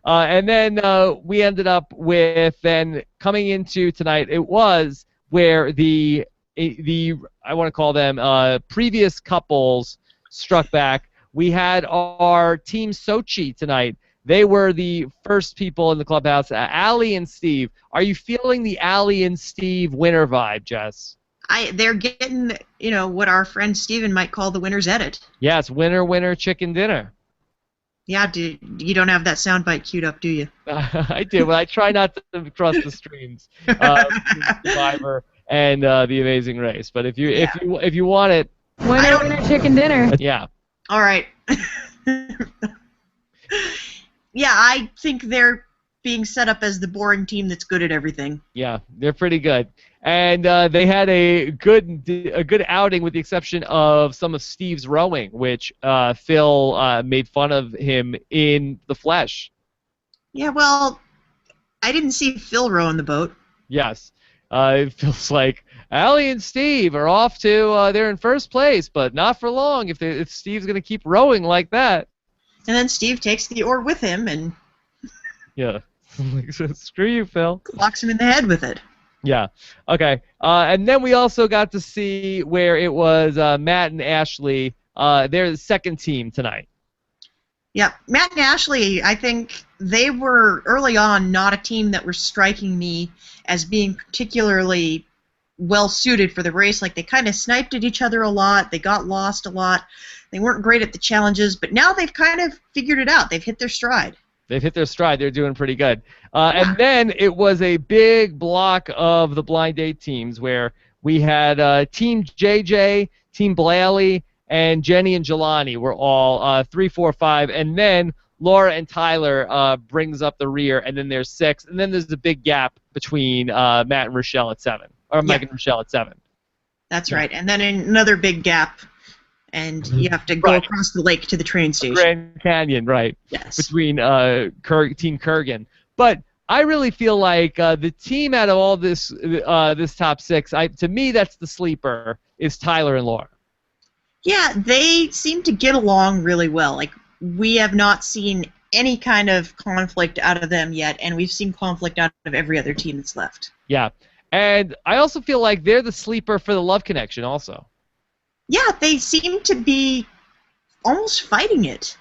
[SPEAKER 1] And then we ended up with then coming into tonight. It was where the I want to call them previous couples struck back. We had our Team Sochi tonight. They were the first people in the clubhouse. Allie and Steve. Are you feeling the Allie and Steve winner vibe, Jess?
[SPEAKER 2] They're getting, what our friend Steven might call the winner's edit.
[SPEAKER 1] Yes, winner, winner, chicken dinner.
[SPEAKER 2] Yeah, you don't have that soundbite queued up, do you?
[SPEAKER 1] I do, but I try not to cross the streams. Survivor and The Amazing Race. But if you want it,
[SPEAKER 3] winner, winner, chicken dinner.
[SPEAKER 1] Yeah.
[SPEAKER 2] All right. Yeah, I think they're being set up as the boring team that's good at everything.
[SPEAKER 1] Yeah, they're pretty good. And they had a good outing with the exception of some of Steve's rowing, which Phil made fun of him in the flesh.
[SPEAKER 2] Yeah, well, I didn't see Phil row in the boat.
[SPEAKER 1] Yes. It feels like Allie and Steve are off to, they're in first place, but not for long if Steve's going to keep rowing like that.
[SPEAKER 2] And then Steve takes the oar with him and...
[SPEAKER 1] Yeah. Screw you, Phil.
[SPEAKER 2] Locks him in the head with it.
[SPEAKER 1] Yeah. Okay. And then we also got to see where it was Matt and Ashley. They're the second team tonight.
[SPEAKER 2] Yeah. Matt and Ashley, I think they were early on not a team that were striking me as being particularly well suited for the race. Like, they kind of sniped at each other a lot. They got lost a lot. They weren't great at the challenges, but now they've kind of figured it out. They've hit their stride.
[SPEAKER 1] They've hit their stride. They're doing pretty good. And then it was a big block of the blind date teams where we had Team JJ, Team Blaley, and Jenny and Jelani were all 3, 4, 5. And then Laura and Tyler brings up the rear, and then there's 6. And then there's a big gap between Matt and Rochelle at 7. Or Mike and Rochelle at 7.
[SPEAKER 2] That's right. And then another big gap, and you have to go across the lake to the train station.
[SPEAKER 1] Grand Canyon, right.
[SPEAKER 2] Yes.
[SPEAKER 1] Between Team Kurgan. But I really feel like the team out of all this top 6, to me that's the sleeper, is Tyler and Laura.
[SPEAKER 2] Yeah, they seem to get along really well. Like, we have not seen any kind of conflict out of them yet, and we've seen conflict out of every other team that's left.
[SPEAKER 1] Yeah. And I also feel like they're the sleeper for the love connection also.
[SPEAKER 2] Yeah, they seem to be almost fighting it.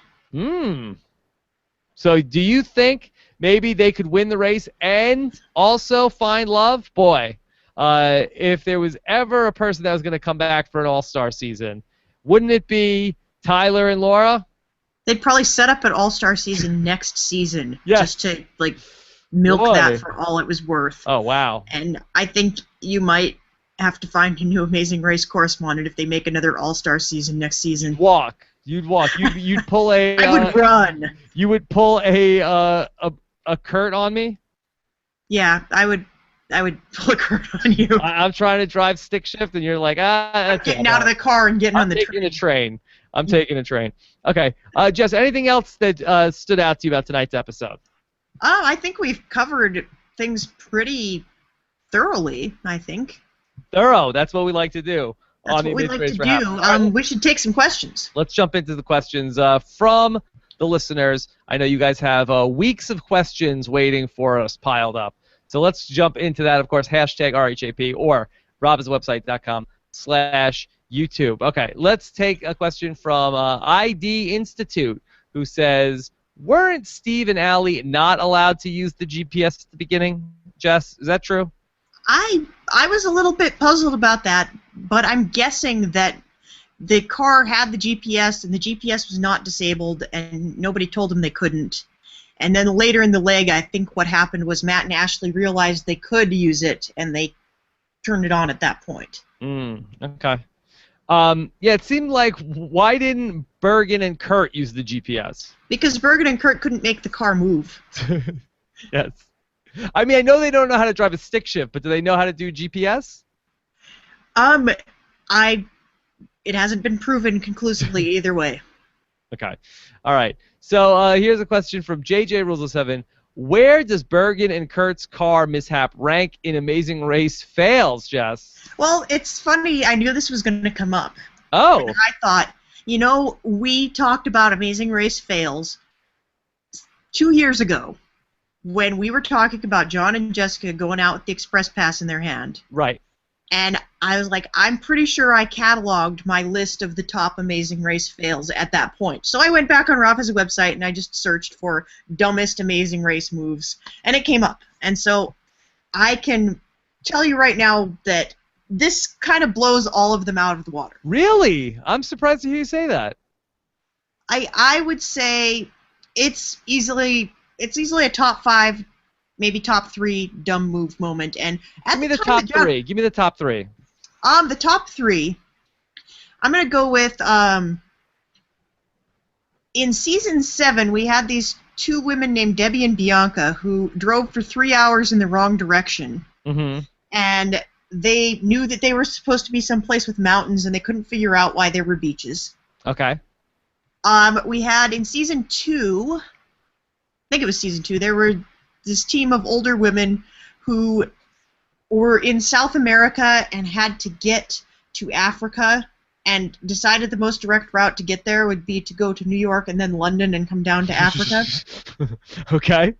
[SPEAKER 1] So do you think maybe they could win the race and also find love? Boy, if there was ever a person that was going to come back for an all-star season, wouldn't it be Tyler and Laura?
[SPEAKER 2] They'd probably set up an all-star season next season just to, like, milk that for all it was worth.
[SPEAKER 1] Oh, wow.
[SPEAKER 2] And I think you might have to find a new Amazing Race correspondent if they make another all-star season next season.
[SPEAKER 1] You'd walk. You'd pull a...
[SPEAKER 2] I would run.
[SPEAKER 1] You would pull a Kurt on me?
[SPEAKER 2] Yeah, I would pull a Kurt on you.
[SPEAKER 1] I'm trying to drive stick shift, and you're like,
[SPEAKER 2] I'm getting out of the car and getting on the train.
[SPEAKER 1] I'm taking a train. Okay. Jess, anything else that stood out to you about tonight's episode?
[SPEAKER 2] I think we've covered things pretty thoroughly, I think.
[SPEAKER 1] Thorough. That's what we like to do.
[SPEAKER 2] That's what we like to do. We should take some questions.
[SPEAKER 1] Let's jump into the questions from the listeners. I know you guys have weeks of questions waiting for us piled up. So let's jump into that. Of course, hashtag RHAP or robhasawebsite.com/YouTube. Okay, let's take a question from ID Institute, who says, weren't Steve and Allie not allowed to use the GPS at the beginning? Jess, is that true?
[SPEAKER 2] I was a little bit puzzled about that, but I'm guessing that the car had the GPS and the GPS was not disabled and nobody told them they couldn't. And then later in the leg, I think what happened was Matt and Ashley realized they could use it and they turned it on at that point.
[SPEAKER 1] Okay. Yeah, it seemed like, why didn't Bergen and Kurt use the GPS?
[SPEAKER 2] Because Bergen and Kurt couldn't make the car move.
[SPEAKER 1] Yes. I mean, I know they don't know how to drive a stick shift, but do they know how to do GPS?
[SPEAKER 2] It hasn't been proven conclusively either way.
[SPEAKER 1] Okay. All right. So here's a question from JJ Rules 7. Where does Bergen and Kurt's car mishap rank in Amazing Race fails, Jess?
[SPEAKER 2] Well, it's funny. I knew this was going to come up.
[SPEAKER 1] Oh.
[SPEAKER 2] And I thought, we talked about Amazing Race fails 2 years ago when we were talking about John and Jessica going out with the Express Pass in their hand.
[SPEAKER 1] Right.
[SPEAKER 2] And I was like, I'm pretty sure I cataloged my list of the top Amazing Race fails at that point. So I went back on Rafa's website and I just searched for dumbest Amazing Race moves, and it came up. And so I can tell you right now that this kind of blows all of them out of the water.
[SPEAKER 1] Really? I'm surprised to hear you say that.
[SPEAKER 2] I would say it's easily a top 5, maybe top 3 dumb move moment. And
[SPEAKER 1] give me the top 3. Give me the top 3.
[SPEAKER 2] The top 3, I'm going to go with, in Season 7, we had these 2 women named Debbie and Bianca who drove for 3 hours in the wrong direction.
[SPEAKER 1] Mm-hmm. And
[SPEAKER 2] they knew that they were supposed to be someplace with mountains, and they couldn't figure out why there were beaches.
[SPEAKER 1] Okay.
[SPEAKER 2] We had, in Season 2, I think it was Season 2, there were this team of older women who were in South America and had to get to Africa and decided the most direct route to get there would be to go to New York and then London and come down to Africa.
[SPEAKER 1] Okay.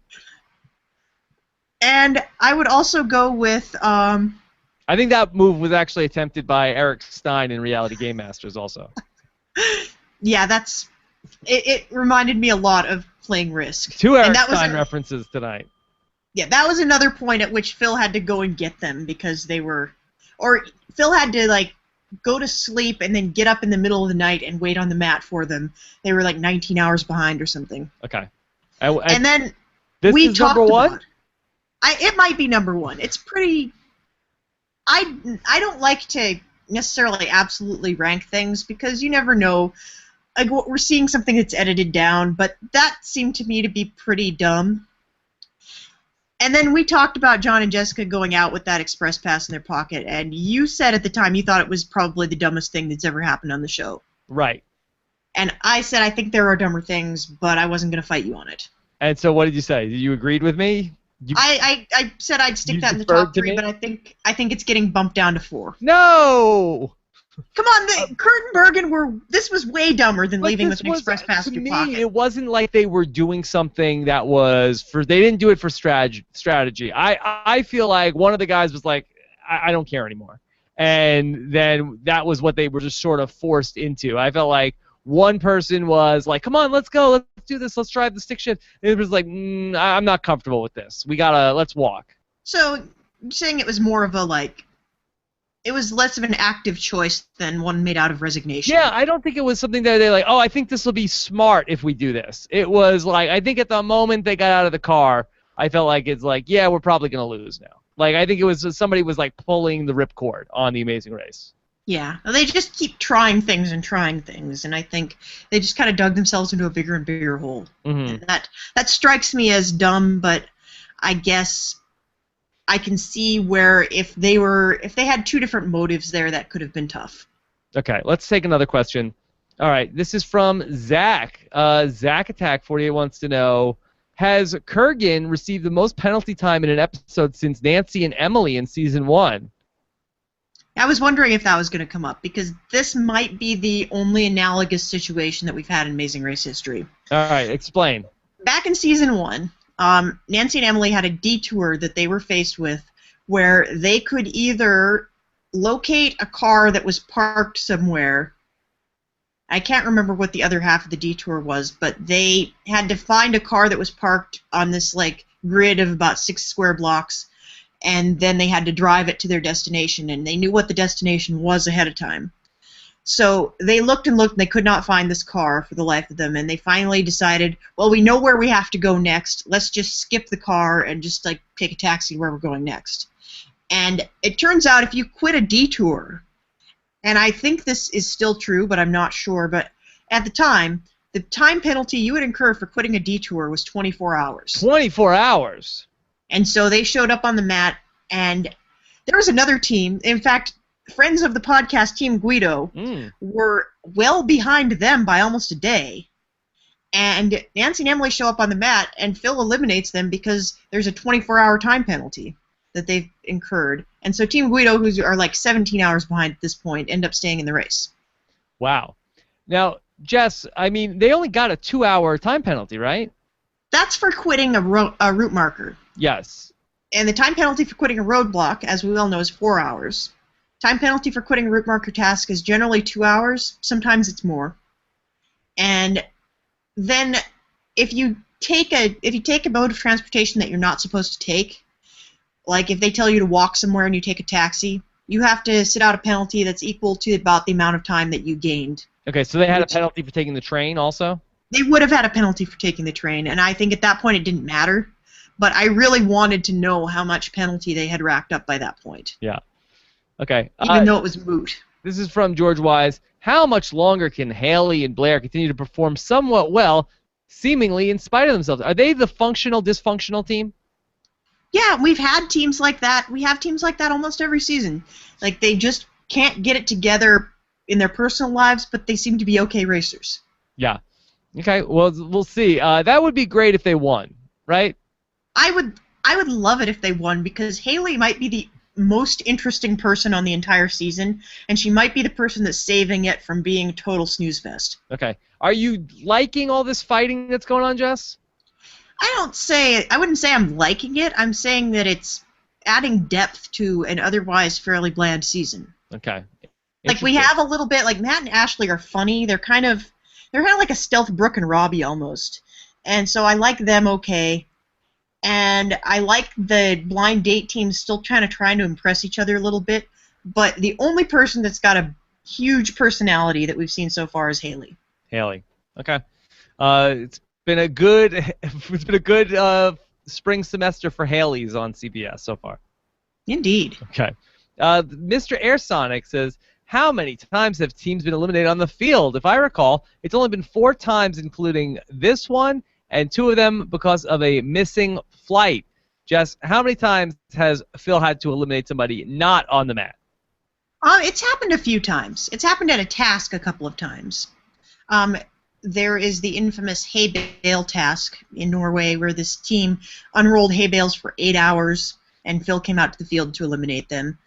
[SPEAKER 2] And I would also go with...
[SPEAKER 1] I think that move was actually attempted by Eric Stein in Reality Game Masters also.
[SPEAKER 2] Yeah, that's... It reminded me a lot of playing Risk.
[SPEAKER 1] 2 Eric Stein references tonight.
[SPEAKER 2] Yeah, that was another point at which Phil had to go and get them because they were... Or Phil had to, like, go to sleep and then get up in the middle of the night and wait on the mat for them. They were, like, 19 hours behind or something.
[SPEAKER 1] Okay.
[SPEAKER 2] And then
[SPEAKER 1] this
[SPEAKER 2] we
[SPEAKER 1] is
[SPEAKER 2] talked
[SPEAKER 1] number one?
[SPEAKER 2] about it might be number one. It's pretty... I don't like to necessarily absolutely rank things because you never know. Like, we're seeing something that's edited down, but that seemed to me to be pretty dumb. And then we talked about John and Jessica going out with that express pass in their pocket, and you said at the time you thought it was probably the dumbest thing that's ever happened on the show.
[SPEAKER 1] Right.
[SPEAKER 2] And I said I think there are dumber things, but I wasn't going to fight you on it.
[SPEAKER 1] And so what did you say? You agreed with me?
[SPEAKER 2] I said I'd stick that in the top 3, but I think it's getting bumped down to 4.
[SPEAKER 1] No!
[SPEAKER 2] Come on, Kurt and Bergen this was way dumber than leaving with an express pass in your pocket.
[SPEAKER 1] It wasn't like they were doing something that was they didn't do it for strategy. I feel like one of the guys was like, I don't care anymore. And then that was what they were just sort of forced into. I felt like one person was like, come on, let's go, let's do this, let's drive the stick shift. And it was like, I'm not comfortable with this. Let's walk.
[SPEAKER 2] So you're saying it was more of a it was less of an active choice than one made out of resignation.
[SPEAKER 1] Yeah, I don't think it was something that they like, oh, I think this will be smart if we do this. It was like, I think at the moment they got out of the car, I felt like it's like, yeah, we're probably going to lose now. Like, I think it was somebody was like pulling the ripcord on The Amazing Race.
[SPEAKER 2] Yeah, they just keep trying things, and I think they just kind of dug themselves into a bigger and bigger hole.
[SPEAKER 1] Mm-hmm.
[SPEAKER 2] And that strikes me as dumb, but I guess I can see where if they had 2 different motives there, that could have been tough.
[SPEAKER 1] Okay, let's take another question. All right, this is from Zach. Zach Attack 48 wants to know, has Kurgan received the most penalty time in an episode since Nancy and Emily in season 1?
[SPEAKER 2] I was wondering if that was going to come up, because this might be the only analogous situation that we've had in Amazing Race history.
[SPEAKER 1] All right, explain.
[SPEAKER 2] Back in season 1, Nancy and Emily had a detour that they were faced with where they could either locate a car that was parked somewhere. I can't remember what the other half of the detour was, but they had to find a car that was parked on this grid of about 6 square blocks, and then they had to drive it to their destination, and they knew what the destination was ahead of time. So they looked and looked, and they could not find this car for the life of them, and they finally decided, well, we know where we have to go next. Let's just skip the car and just take a taxi to where we're going next. And it turns out if you quit a detour, and I think this is still true, but I'm not sure, but at the time penalty you would incur for quitting a detour was 24 hours.
[SPEAKER 1] 24 hours?
[SPEAKER 2] And so they showed up on the mat, and there was another team. In fact, friends of the podcast, Team Guido, were well behind them by almost a day. And Nancy and Emily show up on the mat, and Phil eliminates them because there's a 24-hour time penalty that they've incurred. And so Team Guido, who are 17 hours behind at this point, end up staying in the race.
[SPEAKER 1] Wow. Now, Jess, I mean, they only got a 2-hour time penalty, right?
[SPEAKER 2] That's for quitting a route marker.
[SPEAKER 1] Yes.
[SPEAKER 2] And the time penalty for quitting a roadblock, as we all know, is 4 hours. Time penalty for quitting a route marker task is generally 2 hours. Sometimes it's more. And then if you take a mode of transportation that you're not supposed to take, like if they tell you to walk somewhere and you take a taxi, you have to sit out a penalty that's equal to about the amount of time that you gained.
[SPEAKER 1] Okay, so they had a penalty for taking the train also?
[SPEAKER 2] They would have had a penalty for taking the train, and I think at that point it didn't matter. But I really wanted to know how much penalty they had racked up by that point.
[SPEAKER 1] Yeah. Okay.
[SPEAKER 2] Even though it was moot.
[SPEAKER 1] This is from George Wise. How much longer can Haley and Blair continue to perform somewhat well, seemingly in spite of themselves? Are they the functional, dysfunctional team?
[SPEAKER 2] Yeah, we've had teams like that. We have teams like that almost every season. They just can't get it together in their personal lives, but they seem to be okay racers.
[SPEAKER 1] Yeah. Okay, well, we'll see. That would be great if they won, right?
[SPEAKER 2] I would love it if they won, because Haley might be the most interesting person on the entire season, and she might be the person that's saving it from being a total snooze fest.
[SPEAKER 1] Okay. Are you liking all this fighting that's going on, Jess?
[SPEAKER 2] I wouldn't say I'm liking it. I'm saying that it's adding depth to an otherwise fairly bland season.
[SPEAKER 1] Okay.
[SPEAKER 2] We have a little bit, Matt and Ashley are funny. They're kind of like a stealth Brooke and Robbie almost. And so I like them okay. And I like the blind date team still trying to impress each other a little bit. But the only person that's got a huge personality that we've seen so far is Haley.
[SPEAKER 1] Haley. Okay. It's been a good it's been a good spring semester for Haley's on CBS so far.
[SPEAKER 2] Indeed.
[SPEAKER 1] Okay. Mr. Airsonic says, how many times have teams been eliminated on the field? If I recall, it's only been 4 times, including this one, and 2 of them because of a missing flight. Jess, how many times has Phil had to eliminate somebody not on the mat?
[SPEAKER 2] It's happened a few times. It's happened at a task a couple of times. There is the infamous hay bale task in Norway where this team unrolled hay bales for 8 hours and Phil came out to the field to eliminate them.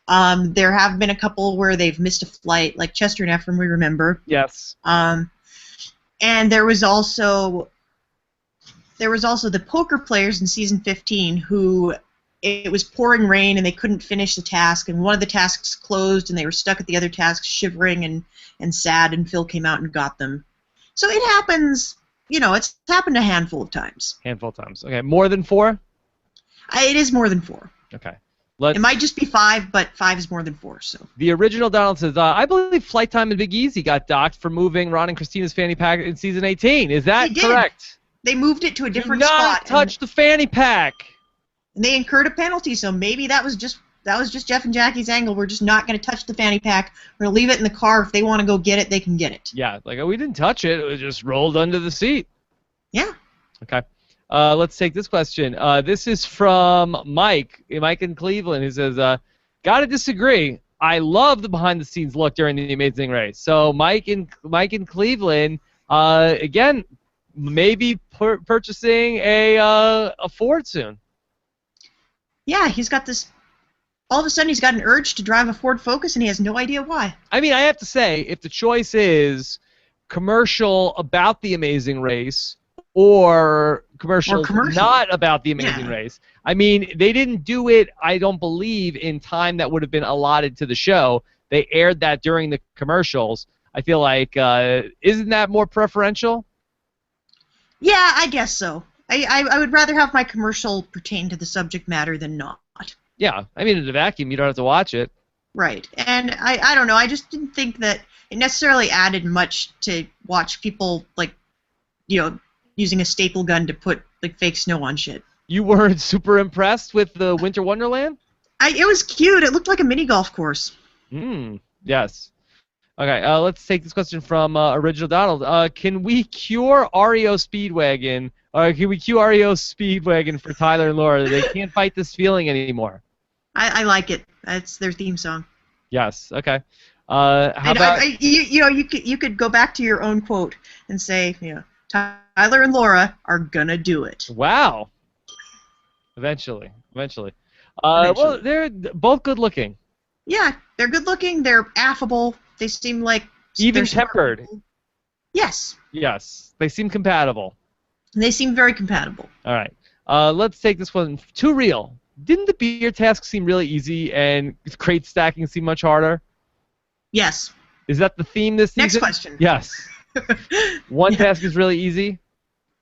[SPEAKER 2] There have been a couple where they've missed a flight, like Chester and Ephraim, we remember.
[SPEAKER 1] Yes.
[SPEAKER 2] And there was also the poker players in season 15 who it was pouring rain and they couldn't finish the task, and one of the tasks closed and they were stuck at the other task shivering and sad, and Phil came out and got them. So it happens, it's happened a handful of times.
[SPEAKER 1] Handful of times. Okay, more than 4?
[SPEAKER 2] It is more than 4.
[SPEAKER 1] Okay.
[SPEAKER 2] It might just be 5, but 5 is more than 4. So
[SPEAKER 1] the original Donald says, I believe Flight Time and Big Easy got docked for moving Ron and Christina's fanny pack in season 18. Is that correct?
[SPEAKER 2] They moved it to a different
[SPEAKER 1] Do
[SPEAKER 2] spot.
[SPEAKER 1] not touch the fanny pack.
[SPEAKER 2] And they incurred a penalty, so maybe that was just Jeff and Jackie's angle. We're just not going to touch the fanny pack. We're going to leave it in the car. If they want to go get it, they can get it.
[SPEAKER 1] Yeah, we didn't touch it. It was just rolled under the seat.
[SPEAKER 2] Yeah.
[SPEAKER 1] Okay. Let's take this question. This is from Mike in Cleveland, who says, gotta disagree. I love the behind-the-scenes look during the Amazing Race. So Mike in Cleveland, again, maybe purchasing a Ford soon.
[SPEAKER 2] Yeah, he's got this. All of a sudden, he's got an urge to drive a Ford Focus, and he has no idea why.
[SPEAKER 1] I mean, I have to say, if the choice is commercial about the Amazing Race or commercial not about the Amazing Race, I mean, they didn't do it, I don't believe, in time that would have been allotted to the show. They aired that during the commercials. I feel like, isn't that more preferential?
[SPEAKER 2] Yeah, I guess so. I would rather have my commercial pertain to the subject matter than not.
[SPEAKER 1] Yeah, I mean, in a vacuum, you don't have to watch it.
[SPEAKER 2] Right, and I don't know, I just didn't think that it necessarily added much to watch people, using a staple gun to put, fake snow on shit.
[SPEAKER 1] You weren't super impressed with the Winter Wonderland?
[SPEAKER 2] It was cute. It looked like a mini golf course.
[SPEAKER 1] Yes. Okay, let's take this question from Original Donald. Can we cure REO Speedwagon, or can we cure REO Speedwagon for Tyler and Laura? They can't fight this feeling anymore.
[SPEAKER 2] I like it. That's their theme song.
[SPEAKER 1] Yes. Okay. How about
[SPEAKER 2] you could go back to your own quote and say, Tyler and Laura are gonna do it.
[SPEAKER 1] Wow. Eventually. Well, they're both good looking.
[SPEAKER 2] Yeah, they're good looking. They're affable. They seem like
[SPEAKER 1] even-tempered.
[SPEAKER 2] Yes.
[SPEAKER 1] Yes. They seem compatible.
[SPEAKER 2] They seem very compatible.
[SPEAKER 1] All right. Let's take this one. Too real. Didn't the beer task seem really easy and crate stacking seem much harder?
[SPEAKER 2] Yes.
[SPEAKER 1] Is that the theme this season?
[SPEAKER 2] Next question.
[SPEAKER 1] Yes. One task is really easy?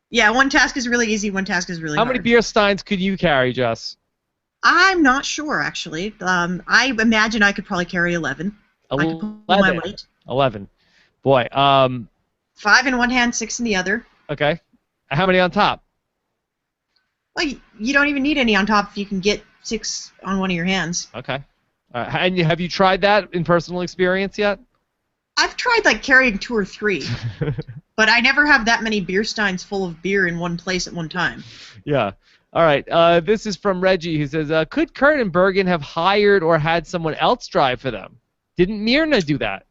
[SPEAKER 2] Yeah, one task is really easy, one task is really hard.
[SPEAKER 1] How many beer steins could you carry, Jess?
[SPEAKER 2] I'm not sure, actually. I imagine I could probably carry 11.
[SPEAKER 1] 11.
[SPEAKER 2] I could pull my weight.
[SPEAKER 1] 11. Boy.
[SPEAKER 2] 5 in one hand, 6 in the other.
[SPEAKER 1] Okay. How many on top?
[SPEAKER 2] Well, you don't even need any on top if you can get 6 on one of your hands.
[SPEAKER 1] Okay. And have you tried that in personal experience yet?
[SPEAKER 2] I've tried carrying 2 or 3, but I never have that many beer steins full of beer in one place at one time.
[SPEAKER 1] Yeah. All right. This is from Reggie, who says, could Kurt and Bergen have hired or had someone else drive for them? Didn't Myrna do that?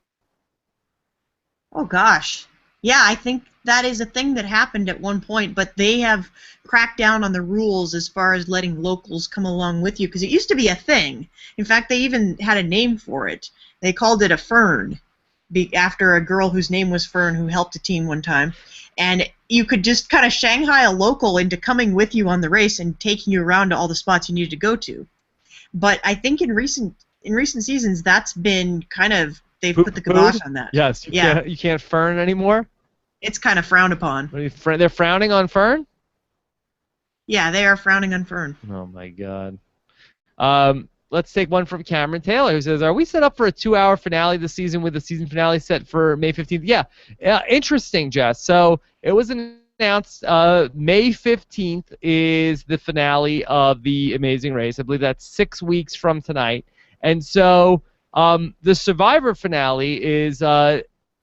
[SPEAKER 2] Oh, gosh. Yeah, I think that is a thing that happened at one point, but they have cracked down on the rules as far as letting locals come along with you, because it used to be a thing. In fact, they even had a name for it. They called it a Fern, after a girl whose name was Fern who helped a team one time. And you could just kind of Shanghai a local into coming with you on the race and taking you around to all the spots you needed to go to. But I think in recent seasons, that's been kind of, they've put the kibosh on that.
[SPEAKER 1] Yes. You can't Fern anymore?
[SPEAKER 2] It's kind of frowned upon.
[SPEAKER 1] They're frowning on Fern?
[SPEAKER 2] Yeah, they are frowning on Fern.
[SPEAKER 1] Oh, my God. Let's take one from Cameron Taylor, who says, are we set up for a 2-hour finale this season with the season finale set for May 15th? Yeah. Interesting, Jess. So it was an announced May 15th is the finale of The Amazing Race. I believe that's 6 weeks from tonight. And so the Survivor finale is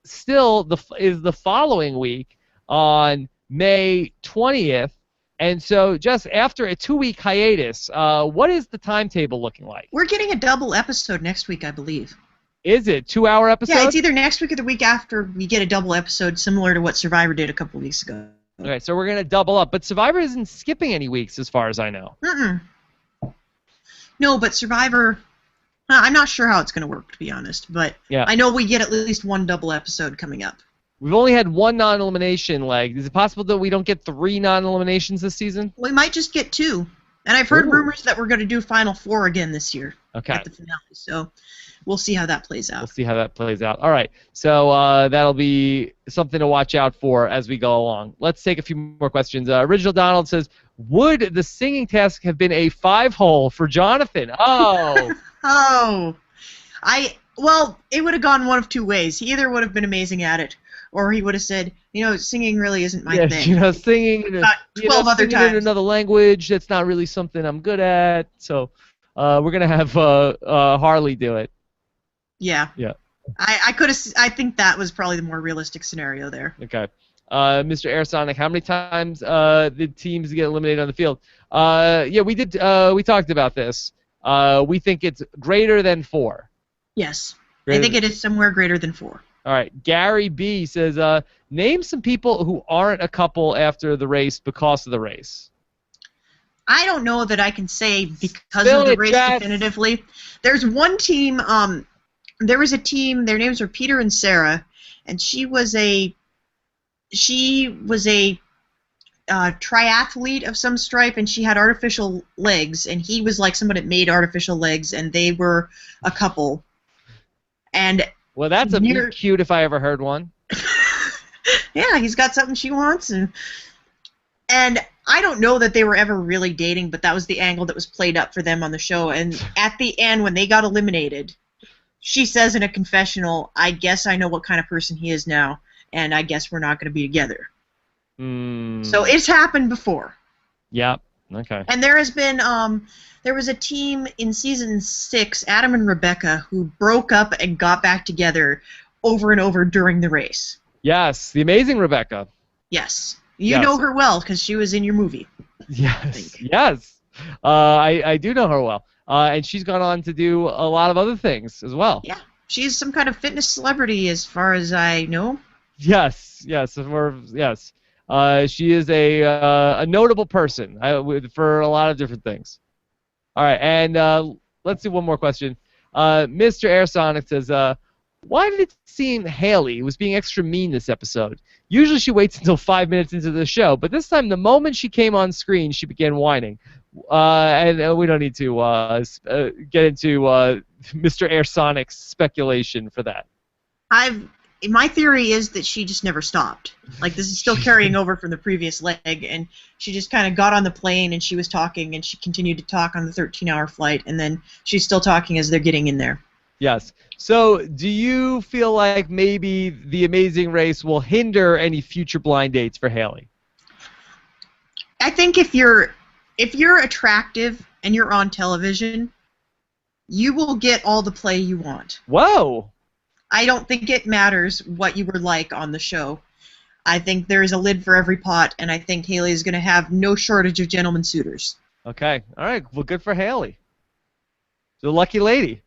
[SPEAKER 1] still the following week on May 20th. And so just after a 2-week hiatus, what is the timetable looking like?
[SPEAKER 2] We're getting a double episode next week, I believe.
[SPEAKER 1] Is it 2-hour episode?
[SPEAKER 2] Yeah, it's either next week or the week after we get a double episode similar to what Survivor did a couple of weeks ago.
[SPEAKER 1] Okay, so we're going to double up. But Survivor isn't skipping any weeks as far as I know.
[SPEAKER 2] No, but Survivor, I'm not sure how it's going to work, to be honest. But yeah. I know we get at least one double episode coming up.
[SPEAKER 1] We've only had one non-elimination leg. Is it possible that we don't get 3 non-eliminations this season?
[SPEAKER 2] We might just get 2. And I've heard rumors that we're going to do Final 4 again this year at the finale. So we'll see how that plays out. All right. So that'll be something to watch out for as we go along. Let's take a few more questions. Original Donald says, would the singing task have been a 5-hole for Jonathan? Oh. Well, it would have gone one of 2 ways. He either would have been amazing at it, or he would have said, singing really isn't my thing.
[SPEAKER 1] Singing
[SPEAKER 2] about 12 other times
[SPEAKER 1] in another language, that's not really something I'm good at. So we're going to have Harley do it.
[SPEAKER 2] Yeah. I think that was probably the more realistic scenario there.
[SPEAKER 1] Okay. Mr. Airsonic, how many times did teams get eliminated on the field? We did. We talked about this. We think it's greater than 4.
[SPEAKER 2] Yes. I think it is somewhere greater than 4.
[SPEAKER 1] All right. Gary B says, name some people who aren't a couple after the race because of the race.
[SPEAKER 2] I don't know that I can say because of the race definitively. There's one team. There was a team. Their names were Peter and Sarah, and she was a triathlete of some stripe, and she had artificial legs, and he was like someone that made artificial legs, and they were a couple. And
[SPEAKER 1] well, that's a meet cute if I ever heard one.
[SPEAKER 2] Yeah, he's got something she wants, and I don't know that they were ever really dating, but that was the angle that was played up for them on the show. And at the end, when they got eliminated, she says in a confessional, I guess I know what kind of person he is now, and I guess we're not going to be together. So it's happened before.
[SPEAKER 1] Yeah. Okay.
[SPEAKER 2] And there has been, there was a team in season 6, Adam and Rebecca, who broke up and got back together over and over during the race.
[SPEAKER 1] Yes, the amazing Rebecca.
[SPEAKER 2] Yes. You know her well because she was in your movie.
[SPEAKER 1] Yes. Yes. I do know her well. And she's gone on to do a lot of other things as well.
[SPEAKER 2] Yeah. She's some kind of fitness celebrity as far as I know.
[SPEAKER 1] Yes. Yes. Yes. She is a notable person for a lot of different things. All right, and let's do one more question. Mr. Airsonic says, why did it seem Haley was being extra mean this episode? Usually she waits until 5 minutes into the show, but this time the moment she came on screen, she began whining. And we don't need to get into Mr. Airsonic's speculation for that.
[SPEAKER 2] My theory is that she just never stopped. Like, this is still carrying over from the previous leg, and she just kind of got on the plane, and she was talking, and she continued to talk on the 13-hour flight, and then she's still talking as they're getting in there.
[SPEAKER 1] Yes. So, do you feel like maybe The Amazing Race will hinder any future blind dates for Haley?
[SPEAKER 2] I think if you're attractive and you're on television, you will get all the play you want.
[SPEAKER 1] Whoa!
[SPEAKER 2] I don't think it matters what you were like on the show. I think there is a lid for every pot, and I think Haley is going to have no shortage of gentlemen suitors.
[SPEAKER 1] Okay. All right. Well, good for Haley. She's a lucky lady.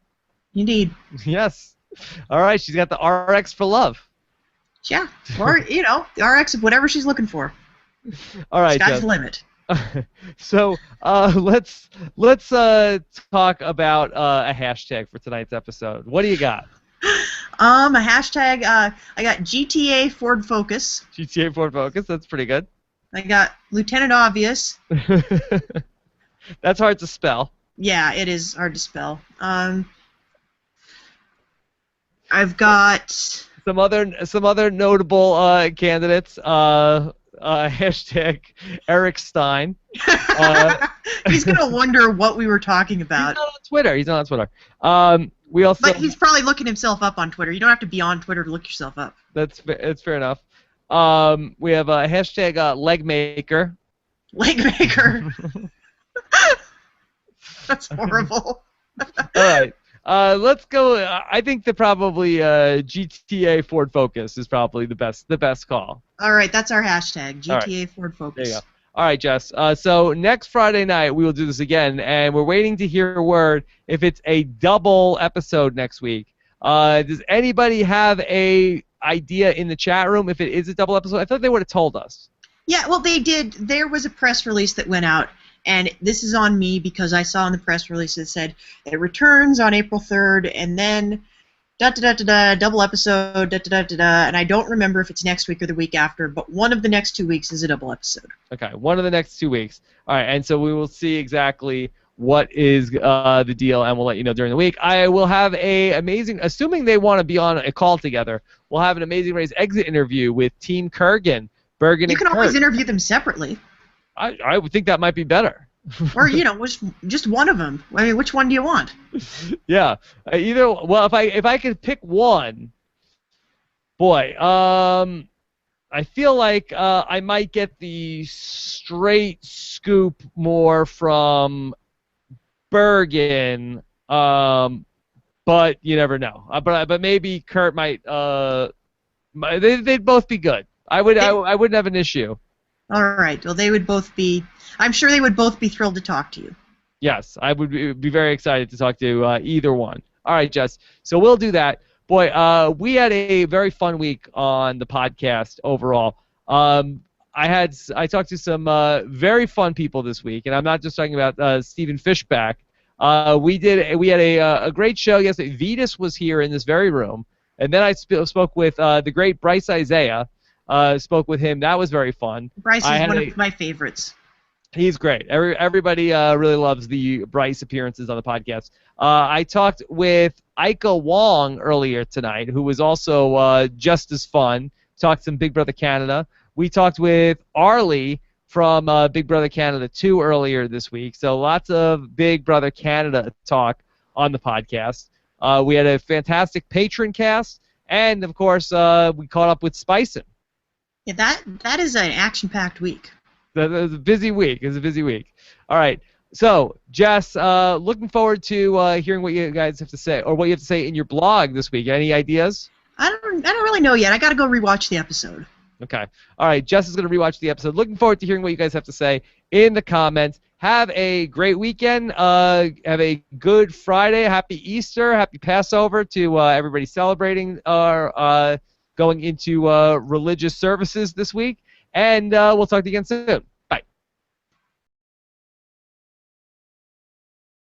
[SPEAKER 2] Indeed.
[SPEAKER 1] Yes. All right. She's got the RX for love.
[SPEAKER 2] Yeah. Or, the RX of whatever she's looking for.
[SPEAKER 1] All right.
[SPEAKER 2] Sky's the limit.
[SPEAKER 1] So let's talk about a hashtag for tonight's episode. What do you got?
[SPEAKER 2] A hashtag, I got GTA Ford Focus.
[SPEAKER 1] GTA Ford Focus, that's pretty good.
[SPEAKER 2] I got Lieutenant Obvious.
[SPEAKER 1] That's hard to spell.
[SPEAKER 2] Yeah, it is hard to spell. I've got
[SPEAKER 1] some other notable candidates. Hashtag Eric Stein.
[SPEAKER 2] He's gonna wonder what we were talking about.
[SPEAKER 1] He's not on Twitter.
[SPEAKER 2] But he's probably looking himself up on Twitter. You don't have to be on Twitter to look yourself up.
[SPEAKER 1] It's fair enough. We have a hashtag legmaker.
[SPEAKER 2] Leg maker. That's horrible.
[SPEAKER 1] All right. Let's go. I think that probably GTA Ford Focus is probably the best call.
[SPEAKER 2] All right, that's our hashtag, GTA
[SPEAKER 1] Right.
[SPEAKER 2] Ford Focus.
[SPEAKER 1] There you go. All right, Jess. So next Friday night we will do this again, and we're waiting to hear word if it's a double episode next week. Does anybody have a idea in the chat room if it is a double episode? I thought they would have told us.
[SPEAKER 2] Yeah, well, they did. There was a press release that went out, and this is on me because I saw in the press release it said it returns on April 3rd, and then double episode, and I don't remember if it's next week or the week after, but one of the next 2 weeks is a double episode.
[SPEAKER 1] Okay, one of the next 2 weeks. All right, and so we will see exactly what is the deal, and we'll let you know during the week. I will have assuming they want to be on a call together, we'll have an Amazing Race exit interview with Team Kurgan, Bergen,
[SPEAKER 2] You
[SPEAKER 1] and
[SPEAKER 2] can always
[SPEAKER 1] Kurt.
[SPEAKER 2] interview them separately,
[SPEAKER 1] I would think that might be better.
[SPEAKER 2] or just one of them. I mean, which one do you want?
[SPEAKER 1] Yeah, well, if I could pick one, boy, I feel like I might get the straight scoop more from Bergen, but you never know. But maybe Kurt might. They'd both be good. I wouldn't have an issue.
[SPEAKER 2] All right. Well, they would both be. I'm sure they would both be thrilled to talk to you.
[SPEAKER 1] Yes, I would be very excited to talk to either one. All right, Jess. So we'll do that. Boy, we had a very fun week on the podcast overall. I talked to some very fun people this week, and I'm not just talking about Stephen Fishback. We had a great show yesterday. Vetus was here in this very room, and then I spoke with the great Bryce Isaiah. Spoke with him. That was very fun.
[SPEAKER 2] Bryce is one of my favorites.
[SPEAKER 1] He's great. Everybody really loves the Bryce appearances on the podcast. I talked with Ika Wong earlier tonight, who was also just as fun. Talked some Big Brother Canada. We talked with Arlie from Big Brother Canada 2 earlier this week. So lots of Big Brother Canada talk on the podcast. We had a fantastic patron cast, and of course we caught up with Spicin'.
[SPEAKER 2] Yeah, that is an action-packed week.
[SPEAKER 1] It was a busy week. All right. So, Jess, looking forward to hearing what you guys have to say, or what you have to say in your blog this week. Any ideas?
[SPEAKER 2] I don't really know yet. I got to go rewatch the episode.
[SPEAKER 1] Okay. All right. Jess is going to rewatch the episode. Looking forward to hearing what you guys have to say in the comments. Have a great weekend. Have a good Friday. Happy Easter. Happy Passover to everybody celebrating going into religious services this week. And we'll talk to you again soon.